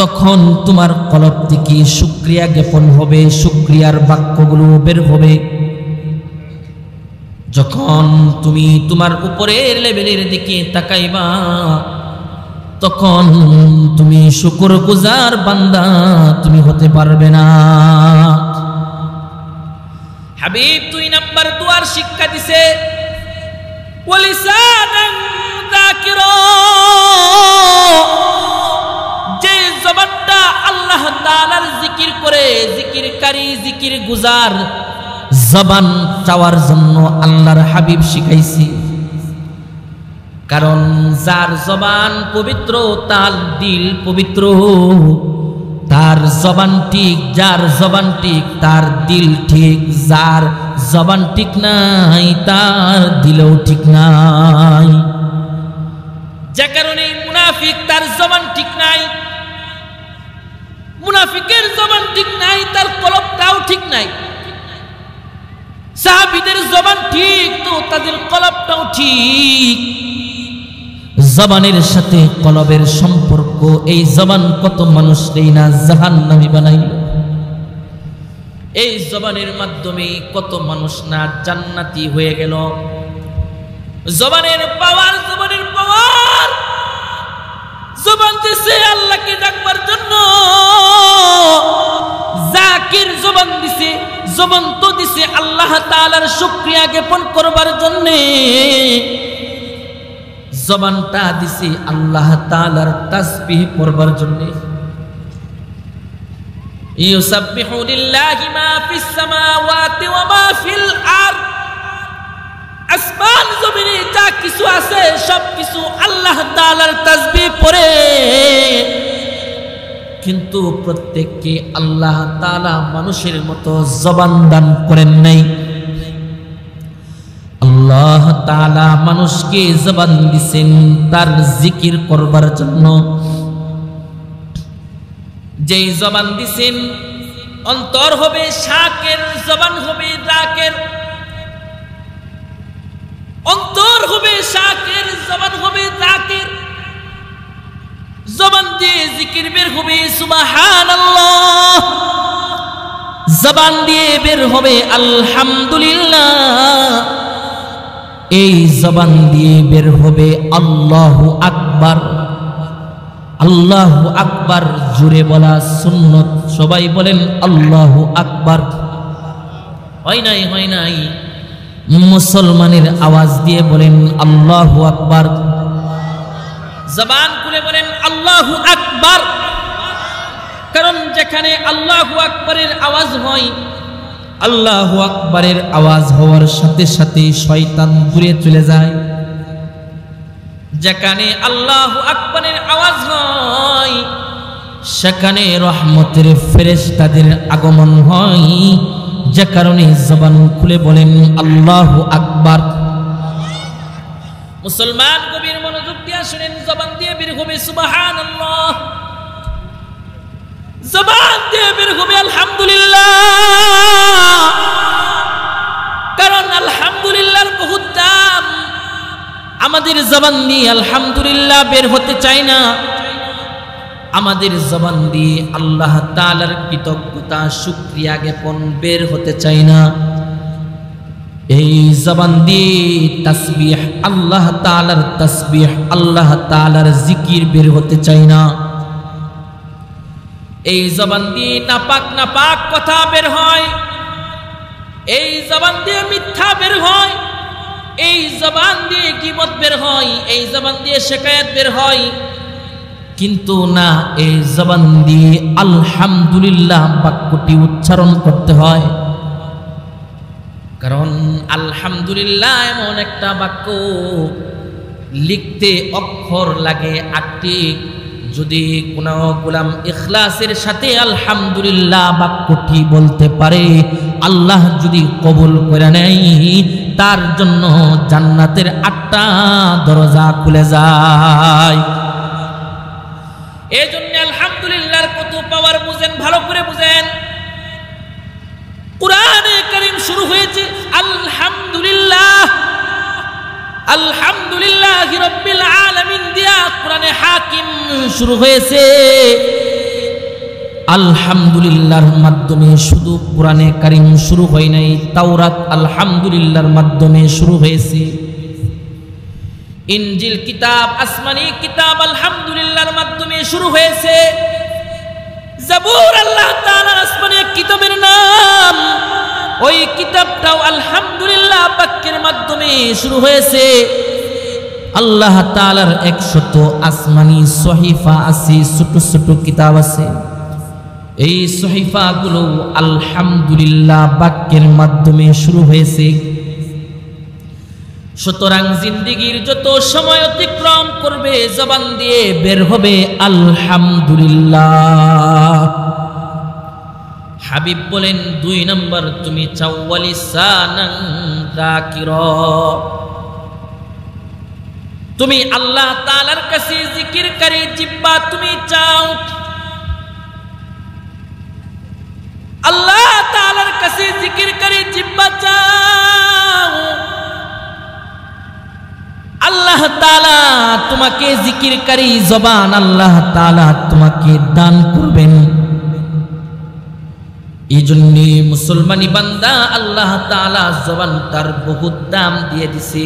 তখন তোমার কলব থেকে শুকরিয়া জ্ঞাপন হবে, শুকরিয়ার বাক্যগুলো বের হবে। যখন তুমি তোমার উপরের লেভেলের দিকে তাকাইবা তখন তুমি শুকরগুজার বান্দা তুমি হতে পারবে না। হাবিব 2 নাম্বার দুয়ার শিক্ষা দিছে, ওয়ালিসানান যাকিরা, যে জবানটা আল্লাহ তাআলার জিকির করে, জিকিরকারী জিকির গুজার জবান চাওয়ার জন্য আল্লাহর হাবিব শিখাইছি। কারণ যার জবান পবিত্র তার দিল পবিত্র, তার জবান ঠিক, যার জবান ঠিক তার দিল ঠিক, যার জবান ঠিক নাই তার দিলও ঠিক নাই। যে কারণে মুনাফিক তার জবান ঠিক নাই, মুনাফিকের জবান ঠিক নাই, তার কলবটাও ঠিক নাই। সাহাবীদের জবান ঠিক তো তাদের কলবটাও ঠিক। জবানের সাথে কলবের সম্পর্ক, এই জবান কত মানুষ নেই না জাহান্নামী বানাইল, এই জবানের মাধ্যমে কত মানুষ না জান্নাতি হয়ে গেল। জবানের পাওয়ার, জবানের পাওয়ার, জবান দিছে আল্লাহকে ডাকবার জন্য, জাকির জবান দিছে, জবান তো দিছে আল্লাহ তাআলার শুকরিয়া জ্ঞাপন করবার জন্য, জবানটা দিছে আল্লাহ তাআলার তাসবিহ পড়বার জন্য। ইউসাব্বিহু লিল্লাহি মা ফিস সামাওয়াতি ওয়া মা ফিল আরদ, আসমান জমিনে যা কিছু আছে সব কিছু আল্লাহ তাআলার তাসবিহ পড়ে, কিন্তু প্রত্যেককে আল্লাহ তাআলা মানুষের মতো জবান দান করেন নাই। আল্লাহ তাআলা মানুষকে জবান দিয়েছেন তার জিকির করবার জন্য। যেই জবান দিয়েছেন অন্তর হবে শাকের, জবান হবে যাকের। অন্তর হবে শাকের, জবান হবে যাকের। জবান দিয়ে জিকির বের হবে সুবহানাল্লাহ, জবান দিয়ে বের হবে আলহামদুলিল্লাহ, এই জবান দিয়ে বের হবে আল্লাহু আকবার। আল্লাহু আকবার জুড়ে বলা সুন্নত, সবাই বলেন আল্লাহু আকবার। হয় নাই, হয় নাই? মুসলমানের আওয়াজ দিয়ে বলেন আল্লাহু আকবার, জবান খুলে বলেন আল্লাহু আকবার। কারণ যেখানে আল্লাহু আকবারের আওয়াজ হয়, আল্লাহু আকবারের আওয়াজ হওয়ার সাথে সাথে শয়তান দূরে চলে যায়। যেখানে আল্লাহু আকবারের আওয়াজ হয় সেখানে রহমতের ফেরেশতাদের আগমন হয়, যে কারণে জবান খুলে বলেন আল্লাহু আকবার। মুসলমান গভীর মনোযোগ দিয়ে শুনেন, জবান দিয়ে বের হবে সুবহানাল্লাহ, জবান দিয়ে বের হবে আলহামদুলিল্লাহ। কারণ আলহামদুলিল্লাহর বহুত দাম। আমাদের জবান দিয়ে আলহামদুলিল্লাহ বের হতে চায় না, আমাদের জবান দিয়ে আল্লাহ তাআলার কৃতজ্ঞতা শুকরিয়া জ্ঞাপন বের হতে চায় না। এই জবান দিয়ে তাসবিহ, আল্লাহ তাআলার তাসবিহ, আল্লাহ তাআলার জিকির বের হতে চায় না। এই জবান দিয়ে নাপাক নাপাক কথা বের হয়, এই জবান দিয়ে মিথ্যা বের হয়, এই জবান দিয়ে গীবত বের হয়, এই জবান দিয়ে শিকায়াত বের হয়। কিন্তু না, এই জবান দিয়ে আলহামদুলিল্লাহ বাক্যটি উচ্চারণ করতে হয়। কারণ আলহামদুলিল্লাহ এমন একটা বাক্য, লিখতে অক্ষর লাগে 8টি। যদি কোনো গোলাম ইখলাসের সাথে আলহামদুলিল্লাহ বাক্যটি বলতে পারে, আল্লাহ যদি কবুল করে নেয়, তার জন্য জান্নাতের 8টা দরজা খুলে যায়। এই জন্য আলহামদুলিল্লাহর কত পাওয়ার বুঝেন, ভালো করে বুঝেন। কুরআনে কারীম শুরু হয়েছে আলহামদুলিল্লাহ, আলহামদুলিল্লাহি রাব্বিল আলামিন দিয়া কুরআনে হাকিম শুরু হয়েছে। আলহামদুলিল্লাহর মাধ্যমে শুধু কুরআনে কারীম শুরু হয় নাই, তাওরাত আলহামদুলিল্লাহর মাধ্যমে শুরু হয়েছে। ইনজিল কিতাব, আসমানি কিতাব আলহামদুলিল্লাহর মাধ্যমে শুরু হয়েছে। জাবুর আল্লাহ তাআলার আসমানি কিতাবের নাম, ওই কিতাবটাও আলহামদুলিল্লাহ বাক্যের মাধ্যমে শুরু হয়েছে। আল্লাহ তাআলার 100 আসমানি সহিফা আছে, ছোট ছোট কিতাব আছে। এই সহিফাগুলো আলহামদুলিল্লাহ বাক্যের মাধ্যমে শুরু হয়েছে। সুতরাং জিন্দেগীর যত সময় অতিক্রম করবে, জবান দিয়ে বের হবে আলহামদুলিল্লাহ। হাবিব বলেন 2 নম্বর, তুমি চাও ওয়ালিসানান যাকিরা, তুমি আল্লাহ তাআলার কাছে জিকিরকারী জিহ্বা তুমি চাও। আল্লাহ তাআলার কাছে জিকিরকারী জিহ্বা চাও, আল্লাহ তাআলা তোমাকে জিকিরকারী জবান আল্লাহ তাআলা তোমাকে দান করবেন। এই জন্য মুসলমানি বান্দা আল্লাহ তাআলা জবান তার বহুত দাম দিয়ে দিছে।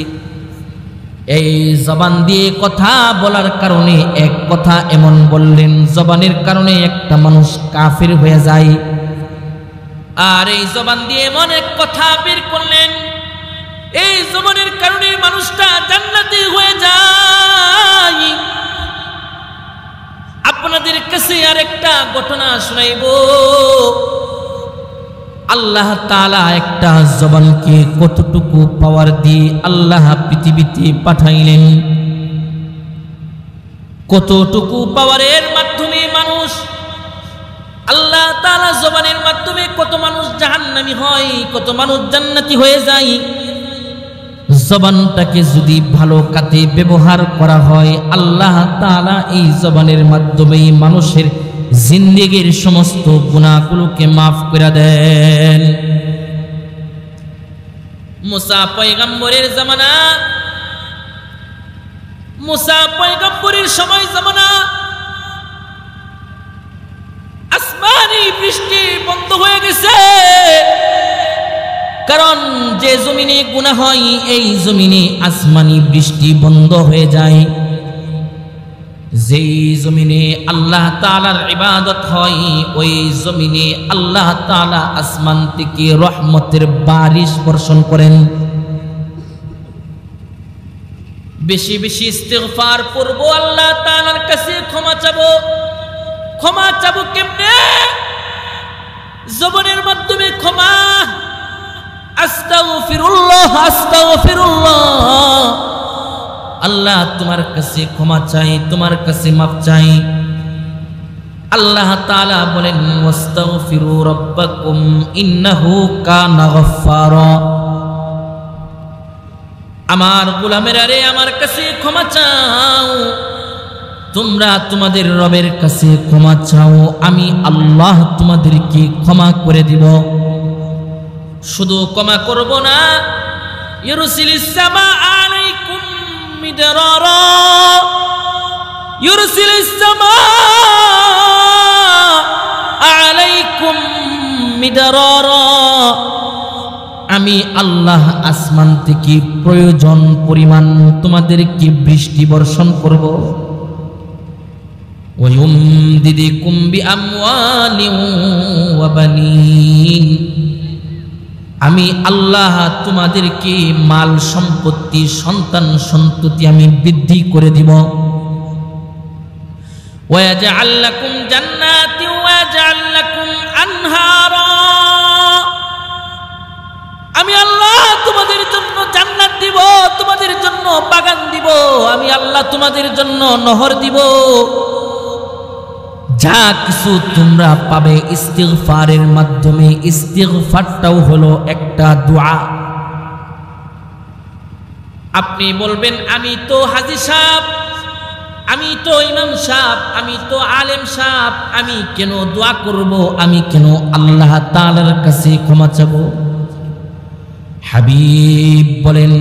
এই জবান দিয়ে কথা বলার কারণে, এক কথা এমন বললেন, জবানের কারণে একটা মানুষ কাফির হয়ে যায়। আর এই জবান দিয়ে এমন এক কথা বের করলেন, এই জবানের কারণে মানুষটা জান্নাতি হয়ে যায়। আপনাদের কাছে আরেকটা ঘটনা শোনাইব। আল্লাহ তাআলা একটা জবানকে কতটুকু পাওয়ার দিয়ে আল্লাহ পৃথিবীতে পাঠাইলেন, কতটুকু পাওয়ারের মাধ্যমে মানুষ আল্লাহ তাআলা জবানের মাধ্যমে কত মানুষ জাহান্নামী হয়, কত মানুষ জান্নাতি হয়ে যায়। জবানটাকে যদি ভালো কাজে ব্যবহার করা হয় আল্লাহ তাআলা এই জবানের মাধ্যমে মানুষের জিন্দেগির সমস্ত গুনাহগুলোকে মাফ করে দেন। মুসা পয়গম্বরের জামানা, মুসা পয়গম্বরের সময় জামানা আসমানি বৃষ্টি বন্ধ হয়ে গেছে, কারণ যে জমিনে গুনাহ হয় এই জমিনে আসমানি বৃষ্টি বন্ধ হয়ে যায়। যেই জমিনে আল্লাহ তাআলার ইবাদত হয় ওই জমিনে আল্লাহ তাআলা আসমান থেকে রহমতের বারিশ বর্ষণ করেন। বেশি বেশি ইস্তিগফার করব, আল্লাহ তাআলার কাছে ক্ষমা চাবো। ক্ষমা চাবো কেমনে? জবানের মাধ্যমে ক্ষমা। আস্তাগফিরুল্লাহ, আস্তাগফিরুল্লাহ। আল্লাহ তোমার কাছে ক্ষমা চাই, তোমার কাছে মাফ চাই। আল্লাহ তাআলা বলেন ওয়াস্তাগফিরু রাব্বাকুম ইন্নাহু কানা গফফারা। আমার গোলামেরা রে, আমার কাছে ক্ষমা চাও, তোমরা তোমাদের রবের কাছে ক্ষমা চাও, আমি আল্লাহ তোমাদেরকে ক্ষমা করে দিব। শুধু ক্ষমা করব না, ইউরসিলিস সামা আলাইকুম মিদরারা, ইউরসিলিস সামা আলাইকুম মিদরারা। আমি আল্লাহ আসমান থেকে প্রয়োজন পরিমাণ তোমাদেরকে বৃষ্টি বর্ষণ করব। ওয়ায়ুমদিদুকুম বিআমওয়ালিন ওয়া বানিন। আমি আল্লাহ তোমাদেরকে মাল সম্পত্তি, সন্তান সন্ততি আমি বৃদ্ধি করে দিব। ওয়াজআল লাকুম জান্নাতি ওয়াজআল লাকুম আনহারা। আমি আল্লাহ তোমাদের জন্য জান্নাত দিব, তোমাদের জন্য বাগান দিব, আমি আল্লাহ তোমাদের জন্য নহর দিব। যা কিছু তোমরা পাবে ইস্তিগফারের মাধ্যমে। ইস্তিগফারটাও হলো একটা দোয়া। আপনি বলবেন আমি তো হাজী সাহেব, আমি তো ইমাম সাহেব, আমি তো আলেম সাহেব, আমি কেন দোয়া করব, আমি কেন আল্লাহ তাআলার কাছে ক্ষমা চাব? হাবিব বলেন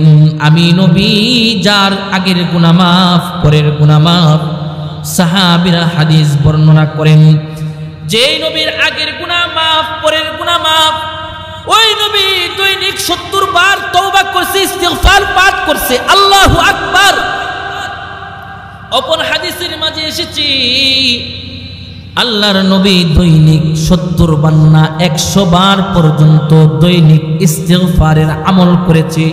আমি নবী যার আগের গুনাহ মাফ, পরের গুনাহ মাফ। সাহাবীরা হাদিস বর্ণনা করেন যে নবীর আগের গুনাহ মাফ, পরের গুনাহ মাফ, ওই নবী দৈনিক 70 বার তওবা করছে, ইস্তিগফার পাঠ করছে। আল্লাহু আকবার। অপর হাদিসের মাঝে এসেছে আল্লাহর নবী দৈনিক 70 বার না 100 বার পর্যন্ত দৈনিক ইস্তিগফারের আমল করেছে।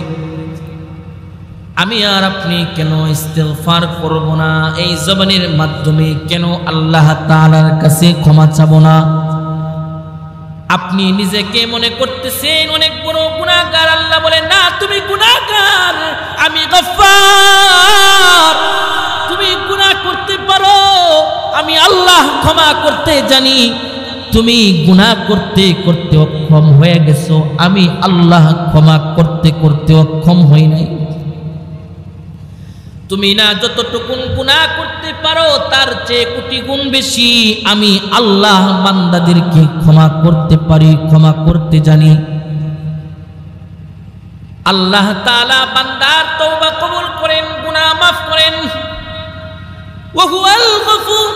আমি আর আপনি কেন ইস্তিগফার করব না? এই জবানের মাধ্যমে কেন আল্লাহ তাআলার কাছে ক্ষমা চাবো না? আপনি নিজেকে মনে করতেছেন অনেক বড় গুনাহগার, আল্লাহ বলে না তুমি গুনাহগার, আমি গফফার। তুমি গুনাহ করতে পারো, আমি আল্লাহ ক্ষমা করতে জানি। তুমি গুনাহ করতে করতে অক্ষম হয়ে গেছো, আমি আল্লাহ ক্ষমা করতে করতে অক্ষম হই নাই। তুমি না যতটুকু গুনাহ করতে পারো তার চেয়ে কোটি গুণ বেশি আমি আল্লাহ বান্দাদেরকে ক্ষমা করতে পারি, ক্ষমা করতে জানি। আল্লাহ তাআলা বান্দার তওবা কবুল করেন, গুনাহ মাফ করেন। ওয়া হুয়াল গফুরুল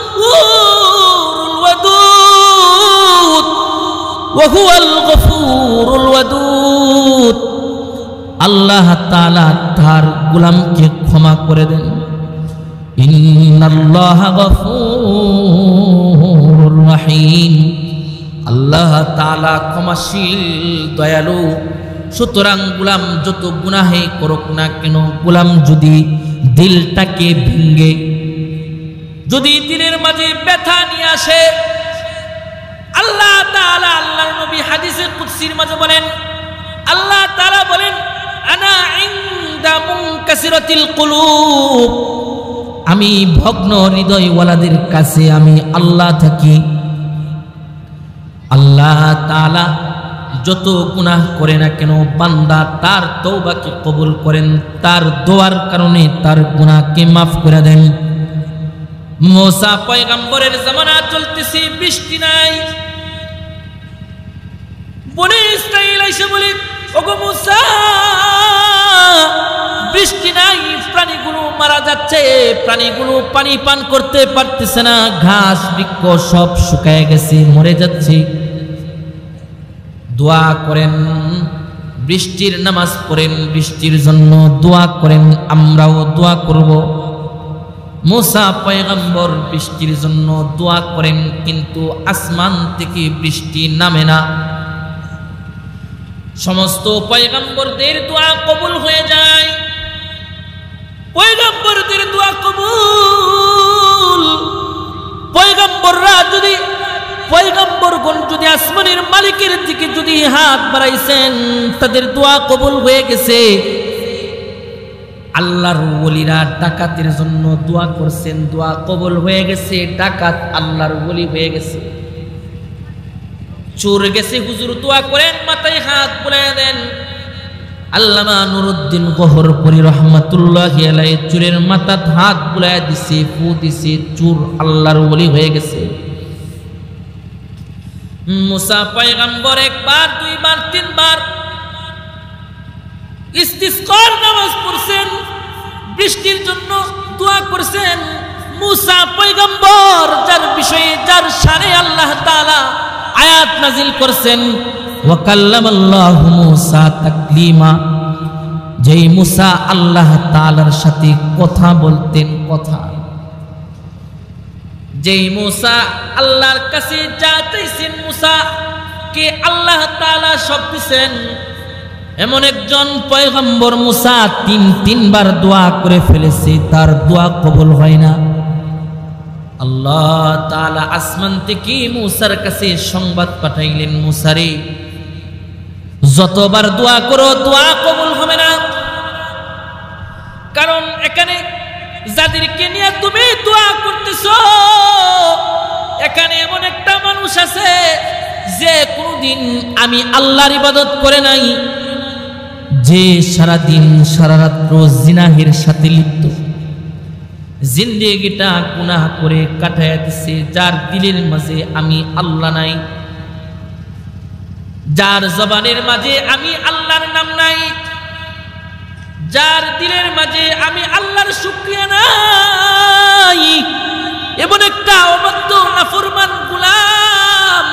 ওয়াদুদ, ওয়া হুয়াল গফুরুল ওয়াদুদ। আল্লাহ তাআলা তার গোলামকে ক্ষমা করে দেন। ইন্নাল্লাহা গফুরুর রহিম। আল্লাহ তাআলা ক্ষমাশীল, দয়ালু। সুতরাং গোলাম যত গুনাহে করুক না কেন, গোলাম যদি দিলটাকে ভেঙে, যদি দিলের মাঝে ব্যথা নিয়ে আসে, আল্লাহ তাআলা আল্লাহর নবী হাদিসে কুদসির মাঝে বলেন, আল্লাহ তাআলা বলেন, আনা ইনদা মুনকাসিরাতিল কুলুব, আমি ভগ্ন হৃদয়ওয়ালাদের কাছে আমি আল্লাহ থাকি। আল্লাহ তাআলা যত গুনাহ করে না কেন বান্দা তার তওবাকে কবুল করেন, তার দোয়ার কারণে তার গুনাহকে মাফ করে দেন। মুসা পয়গম্বরের জামানা চলতেছে, বৃষ্টি নাই। বনি ইসরাইল এসে বলে, ওগো মুসা, বৃষ্টি নাই, প্রাণীগুলো মারা যাচ্ছে, প্রাণীগুলো পানি পান করতে পারতেছে না, ঘাস বৃক্ষ সব শুকায় গেছে, মরে যাচ্ছে। দোয়া করেন, বৃষ্টির নামাজ পড়েন, বৃষ্টির জন্য দোয়া করেন, আমরাও দোয়া করব। মুসা পয়গম্বর বৃষ্টির জন্য দোয়া করেন, কিন্তু আসমান থেকে বৃষ্টি নামে না। সমস্ত পয়গম্বরদের দোয়া কবুল হয়ে যায়, পয়গম্বরদের দোয়া কবুল। পয়গম্বরগণ যদি আসমানের মালিকের দিকে যদি হাত বাড়াইছেন, তাদের দোয়া কবুল হয়ে গেছে। আল্লাহর ওলিরা ডাকাতের জন্য দোয়া করছেন, দোয়া কবুল হয়ে গেছে, ডাকাত আল্লাহর ওলি হয়ে গেছে। চোর গেছে, হুজুর দোয়া করেন, মাথায় হাত বুলাইয়া দেন। আল্লামা নুরুদ্দিন গহরপুরি রহমাতুল্লাহি আলাইহি চোরের মাথায় হাত বুলাইয়া দিছে, ফু দিছে, চোর আল্লাহর ওলি হয়ে গেছে। মুসা পয়গম্বর একবার, দুইবার, তিনবার ইস্তিসকার নামাজ পড়ছেন, বৃষ্টির জন্য দোয়া করছেন। মুসা পয়গম্বর যার বিষয়ে, যার শানে আল্লাহ তাআলা আয়াত নাজিল করছেন, ওয়া কাল্লামাল্লাহু মুসা তাকলিমা, যেই মুসা আল্লাহ তাআলার সাথে কথা বলতেন, কথা। যেই মুসা আল্লাহর কাছে যা চাইছেন, মুসা কে আল্লাহ তাআলা সব দিছেন। এমন একজন পয়গম্বর মুসা তিনবার দোয়া করে ফেলেছে, তার দোয়া কবুল হয় না। আল্লাহ তাআলা আসমান থেকে মুসার কাছে সংবাদ পাঠাইলেন, মুসারে, যতবার দোয়া করো দোয়া কবুল হবে না। কারণ এখানে যাদেরকে নিয়ে তুমি দোয়া করতেছো, এখানে এমন একটা মানুষ আছে যে কোনদিন আমি আল্লাহর ইবাদত করে নাই, যে সারাদিন সারা রাত্র জিনাহের সাথে লিপ্ত, জিন্দেগিটা গুনাহ করে কাটায়া দিছে, যার দিলের মাঝে আমি আল্লাহ নাই, যার জবানের মাঝে আমি আল্লাহর নাম নাই, যার দিলের মাঝে আমি আল্লাহর শুকরিয়া নাই। এমন একটা অবাধ্য নাফরমান গোলাম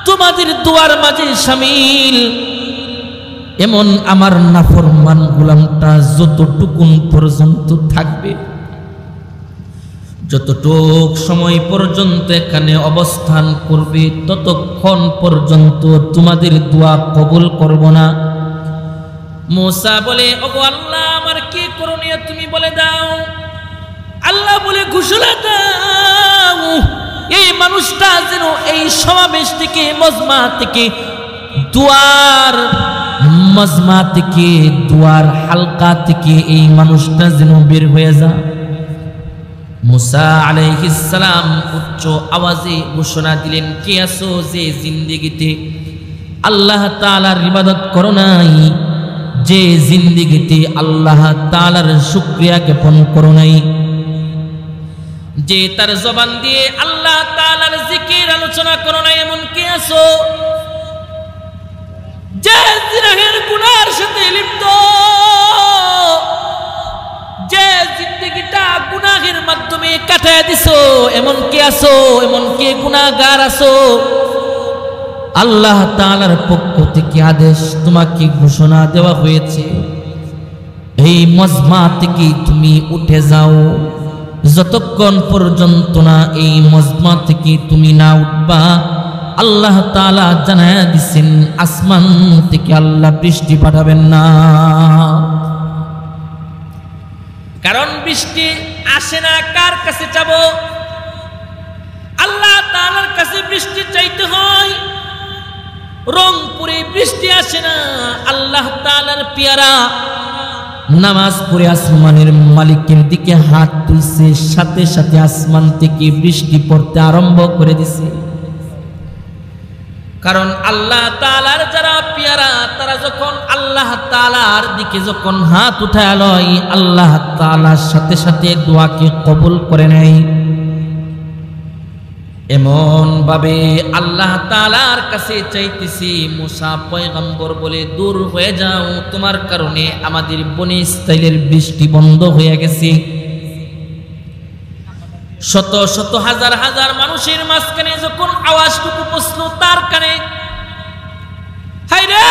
তোমাদের দোয়ার মাঝে শামিল। এমন আমার নাফরমান গোলামটা যতটুকুন পর্যন্ত থাকবে, যতটুক সময় পর্যন্ত এখানে অবস্থান করবে, ততক্ষণ পর্যন্ত তোমাদের দোয়া কবুল করব না। মুসা বলে, ওগো আল্লাহ, আমার কি করণীয় তুমি বলে দাও। আল্লাহ বলে, ঘোষণা দাও, এই মানুষটা যেন এই সমাবেশ থেকে, মজমা থেকে, দুয়ার মজমা থেকে, দুয়ার হালকা থেকে এই মানুষটা যেন বের হয়ে যায়। মুসা আলাইহিস সালাম উচ্চ আওয়াজে ঘোষণা দিলেন, কে আছো যে জিন্দেগিতে আল্লাহ তাআলার ইবাদত করো নাই, যে জিন্দেগিতে আল্লাহ তাআলার শুকরিয়া জ্ঞাপন করো নাই, যে তার জবান দিয়ে আল্লাহ তাআলার জিকির আলোচনা করো নাই, এমন কে আছো? যে জিনাহের গুনার সাথে লিপ্ত, যে জিন্দেগিটা গুনাহের মাধ্যমে কাটায় দিছো, এমন কে আছো? এমন কে গুনাহগার আছো? আল্লাহ তাআলার পক্ষ থেকে আদেশ, তোমাকে ঘোষণা দেওয়া হয়েছে, এই মজমা থেকে তুমি উঠে যাও। যতক্ষণ পর্যন্ত না এই মজমা থেকে তুমি না উঠবা, আল্লাহ তাআলা জানায়া দিছেন আসমান থেকে আল্লাহ বৃষ্টি পাঠাবেন না। কারণ বৃষ্টি আসে না কার কাছে যাব? আল্লাহ তাআলার কাছে বৃষ্টি চাইতে হয়, রংপুরে বৃষ্টি আসে না। আল্লাহ তাআলার পেয়ারা নামাজ পড়ে আসমানের মালিকের দিকে হাত তুলছে, সাথে সাথে আসমান থেকে বৃষ্টি পড়তে আরম্ভ করে দিছে। কারণ আল্লাহ তাআলার যারা পেয়ারা তারা যখন আল্লাহ তাআলার দিকে যখন হাত উঠায় লয়, আল্লাহ তাআলার সাথে সাথে দোয়াকে কবুল করে নেয়। এমন ভাবে আল্লাহ তাআলার কাছে চাইতেছি, মুসা পয়গম্বর বলে দূর হয়ে যাও, তোমার কারণে আমাদের বনি ইসরাইলের বৃষ্টি বন্ধ হয়ে গেছে। শত শত হাজার হাজার মানুষের মাঝখানে যখন আওয়াজটুকু পৌঁছলো তার কানে, হায়রে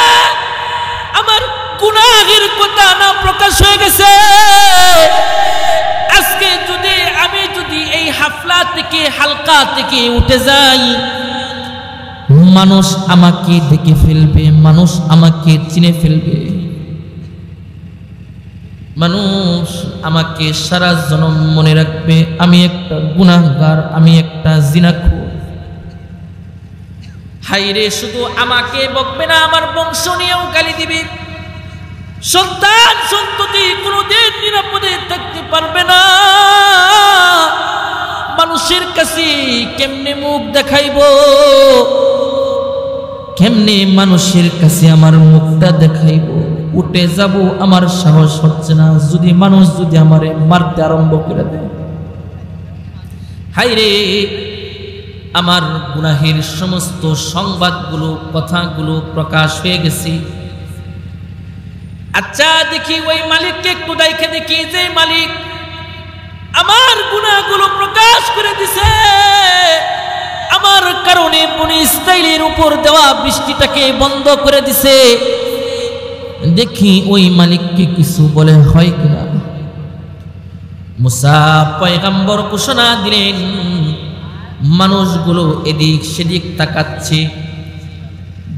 আমার গুনাহের কথা না প্রকাশ হয়ে গেছে। আজকে যদি আমি এই হাফলা থেকে হালকা থেকে উঠে যাই, মানুষ আমাকে দেখে ফেলবে, মানুষ আমাকে চিনে ফেলবে, মানুষ আমাকে সারা জনম মনে রাখবে আমি একটা গুনাহগার, আমি একটা জিনাখোর। হায়রে শুধু আমাকে বকবে না, আমার বংশ নিয়েও গালি দিবে। সন্তান সন্ততি কোনোদিন নিরাপদে থাকতে পারবে না। মানুষের কাছে কেমনে মুখ দেখাইব, কেমনে মানুষের কাছে আমার মুখটা দেখাইব? উঠে যাব আমার সাহস হচ্ছে না, যদি মানুষ যদি আমারে মারতে আরম্ভ করে দেয়। হায়রে আমার গুনাহের সমস্ত সংবাদগুলো কথাগুলো প্রকাশ হয়ে গেছে। আচ্ছা দেখি ওই মালিককে একটু দেখে দেখি, যে মালিক আমার গুনাহগুলো প্রকাশ করে দিছে, আমার কারণে বনি ইসরাইলের উপর দেওয়া বৃষ্টিটাকে বন্ধ করে দিছে, দেখি ওই মালিককে কিছু বলে হয় কিনা। মুসা পয়গম্বর ঘোষণা দিলেন, মানুষগুলো এদিক সেদিক তাকাচ্ছে,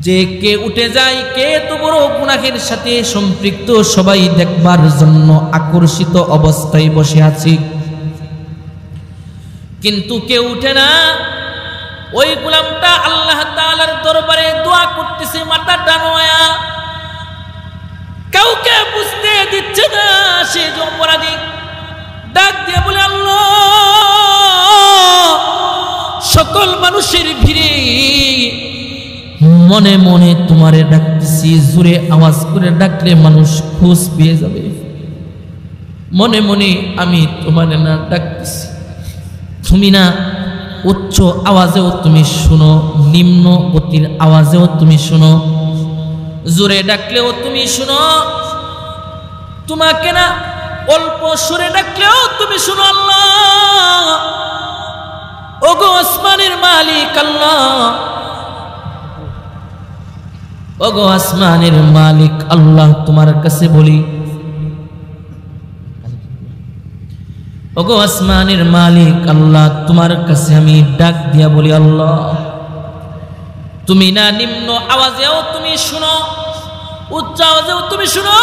যে কে উঠে যায়, কে তো বড় গুনাহের সাথে সম্পৃক্ত, সবাই দেখবার জন্য আকর্ষিত অবস্থায় বসে আছে, কিন্তু কেউ উঠে না। ওই গোলামটা আল্লাহ তাআলার দরবারে দোয়া করতেছে, মাথাটা নোয়া, কাউকে বুঝতে দিচ্ছে না সে যে অপরাধী। ডাক দিয়ে বলে, আল্লাহ সকল মানুষের ভিড়ে মনে মনে তোমারে ডাকতেছি, জোরে আওয়াজ করে ডাকলে মানুষ খোঁজ পেয়ে যাবে। মনে মনে আমি তোমারে না ডাকতেছি, তুমি না উচ্চ আওয়াজেও তুমি শুনো, নিম্ন গতির আওয়াজেও তুমি শুনো, জোরে ডাকলেও তুমি শুনো, তোমাকে না অল্প সুরে ডাকলেও তুমি শুনো। আল্লাহ ওগো আসমানের মালিক আল্লাহ, ওগো আসমানের মালিক আল্লাহ, তোমার কাছে বলি, ওগো আসমানের মালিক আল্লাহ, তোমার কাছে আমি ডাক দিয়া বলি, আল্লাহ তুমি না নিম্ন আওয়াজেও তুমি শুনো, উচ্চ আওয়াজেও তুমি শুনো,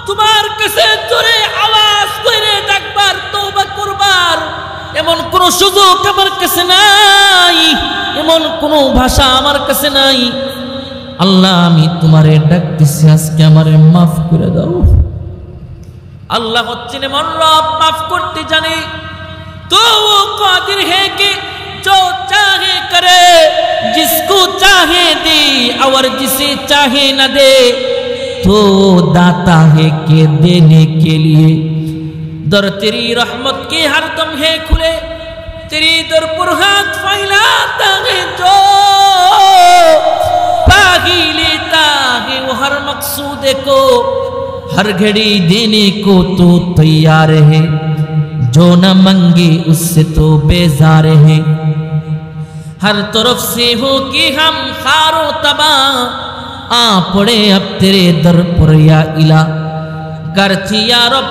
তোমার কাছে জোরে আওয়াজ করে ডাকবার, তওবা করবার এমন কোন সুযোগ আমার কাছে নাই, এমন কোন ভাষা আমার কাছে নাই। আল্লাহ আমি তোমারে ডাকতেছি, আজকে আমারে মাফ করে দাও। আল্লাহ হচ্ছেন এমন রব, মাফ করতে জানে, তো ও কাদির है कि जो चाहे करे, जिसको चाहे दे और जिसे चाहे न दे, तो दाता है कि देने के लिए। दर तेरी रहमत के हरदम है खुले, तेरी दर पर हाथ फैलाता है जो पा ही लेता है वो हर मकसूद को, हर घड़ी देने को तो तैयार है, जो न मंगे उससे तो बेजार है। हर तरफ से हो कि हम खारो तबाह, आ पड़े अब तेरे दर पर या इला, करती या रब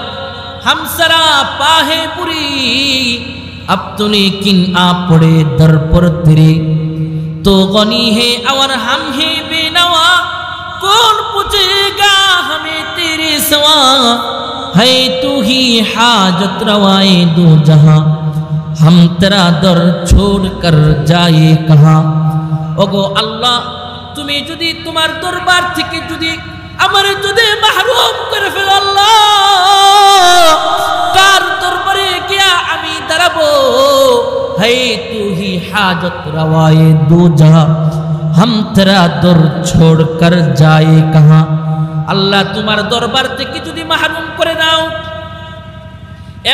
हम सरा पाहे बुरी, अब तो लेकिन आ पड़े दर पर तेरे, तो गनी है और हम है बेनवा, कौन पूछेगा हमें तेरे सवा, है तू ही हाजत रवाए दो जहां, हम तेरा दर छोड़ कर जाए कहाँ। ओगो अल्लाह তুমি যদি তোমার দরবার থেকে যদি আমারে যদি মাহরুম করে ফেলো আল্লাহ, কার দরবারে গিয়া আমি দাঁড়াবো। है तू ही हाजत रवाए दो जहां, हम तेरा दर छोड़ कर जाए कहाँ। আল্লাহ তোমার দরবার থেকে যদি মাহরুম করে দাও,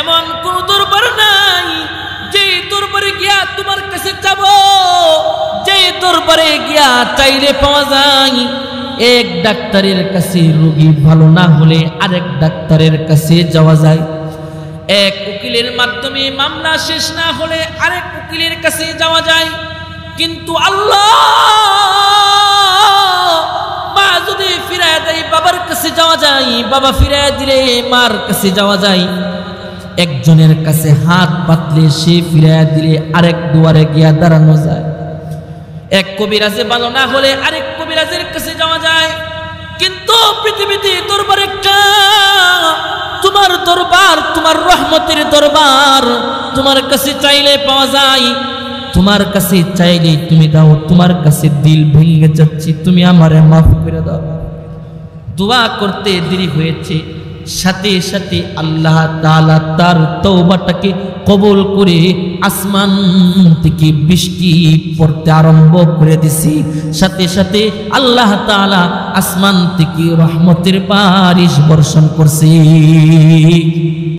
এমন কোন দরবার নাই যে দরবারে গিয়া তোমার কাছে যাব, যে দরবারে গিয়া চাইলে পাওয়া যায়। এক ডাক্তারের কাছে রোগী ভালো না হলে আরেক ডাক্তারের কাছে যাওয়া যায়। এক উকিলের মাধ্যমে মামলা শেষ না হলে আরেক উকিলের কাছে যাওয়া যায়। কিন্তু আল্লাহ মা যদি ফিরায় দেয় বাবার কাছে যাওয়া যায়, বাবা ফিরায় দিলে মার কাছে যাওয়া যায়। একজনের কাছে হাত পাতলে সে ফিরায় দিলে আরেক দুয়ারে গিয়া দাঁড়ানো যায়। এক কবিরাজে ভালো না হলে আরেক কবিরাজের কাছে যাওয়া যায়। কিন্তু পৃথিবীতে দরবার একটা, তোমার দরবার, তোমার রহমতের দরবার। তোমার কাছে চাইলে পাওয়া যায়, তোমার কাছে চাইলে তুমি দাও। তোমার কাছে দিল ভেঙে যাচ্ছি, তুমি আমারে মাফ করে দাও। দোয়া করতে দেরি হয়েছে, সাথে সাথে আল্লাহ তাআলা তার তওবাটাকে কবুল করে আসমান থেকে বৃষ্টি পড়তে আরম্ভ করে দিয়েছে। সাথে সাথে আল্লাহ তাআলা আসমান থেকে রহমতের বারিশ বর্ষণ করছে।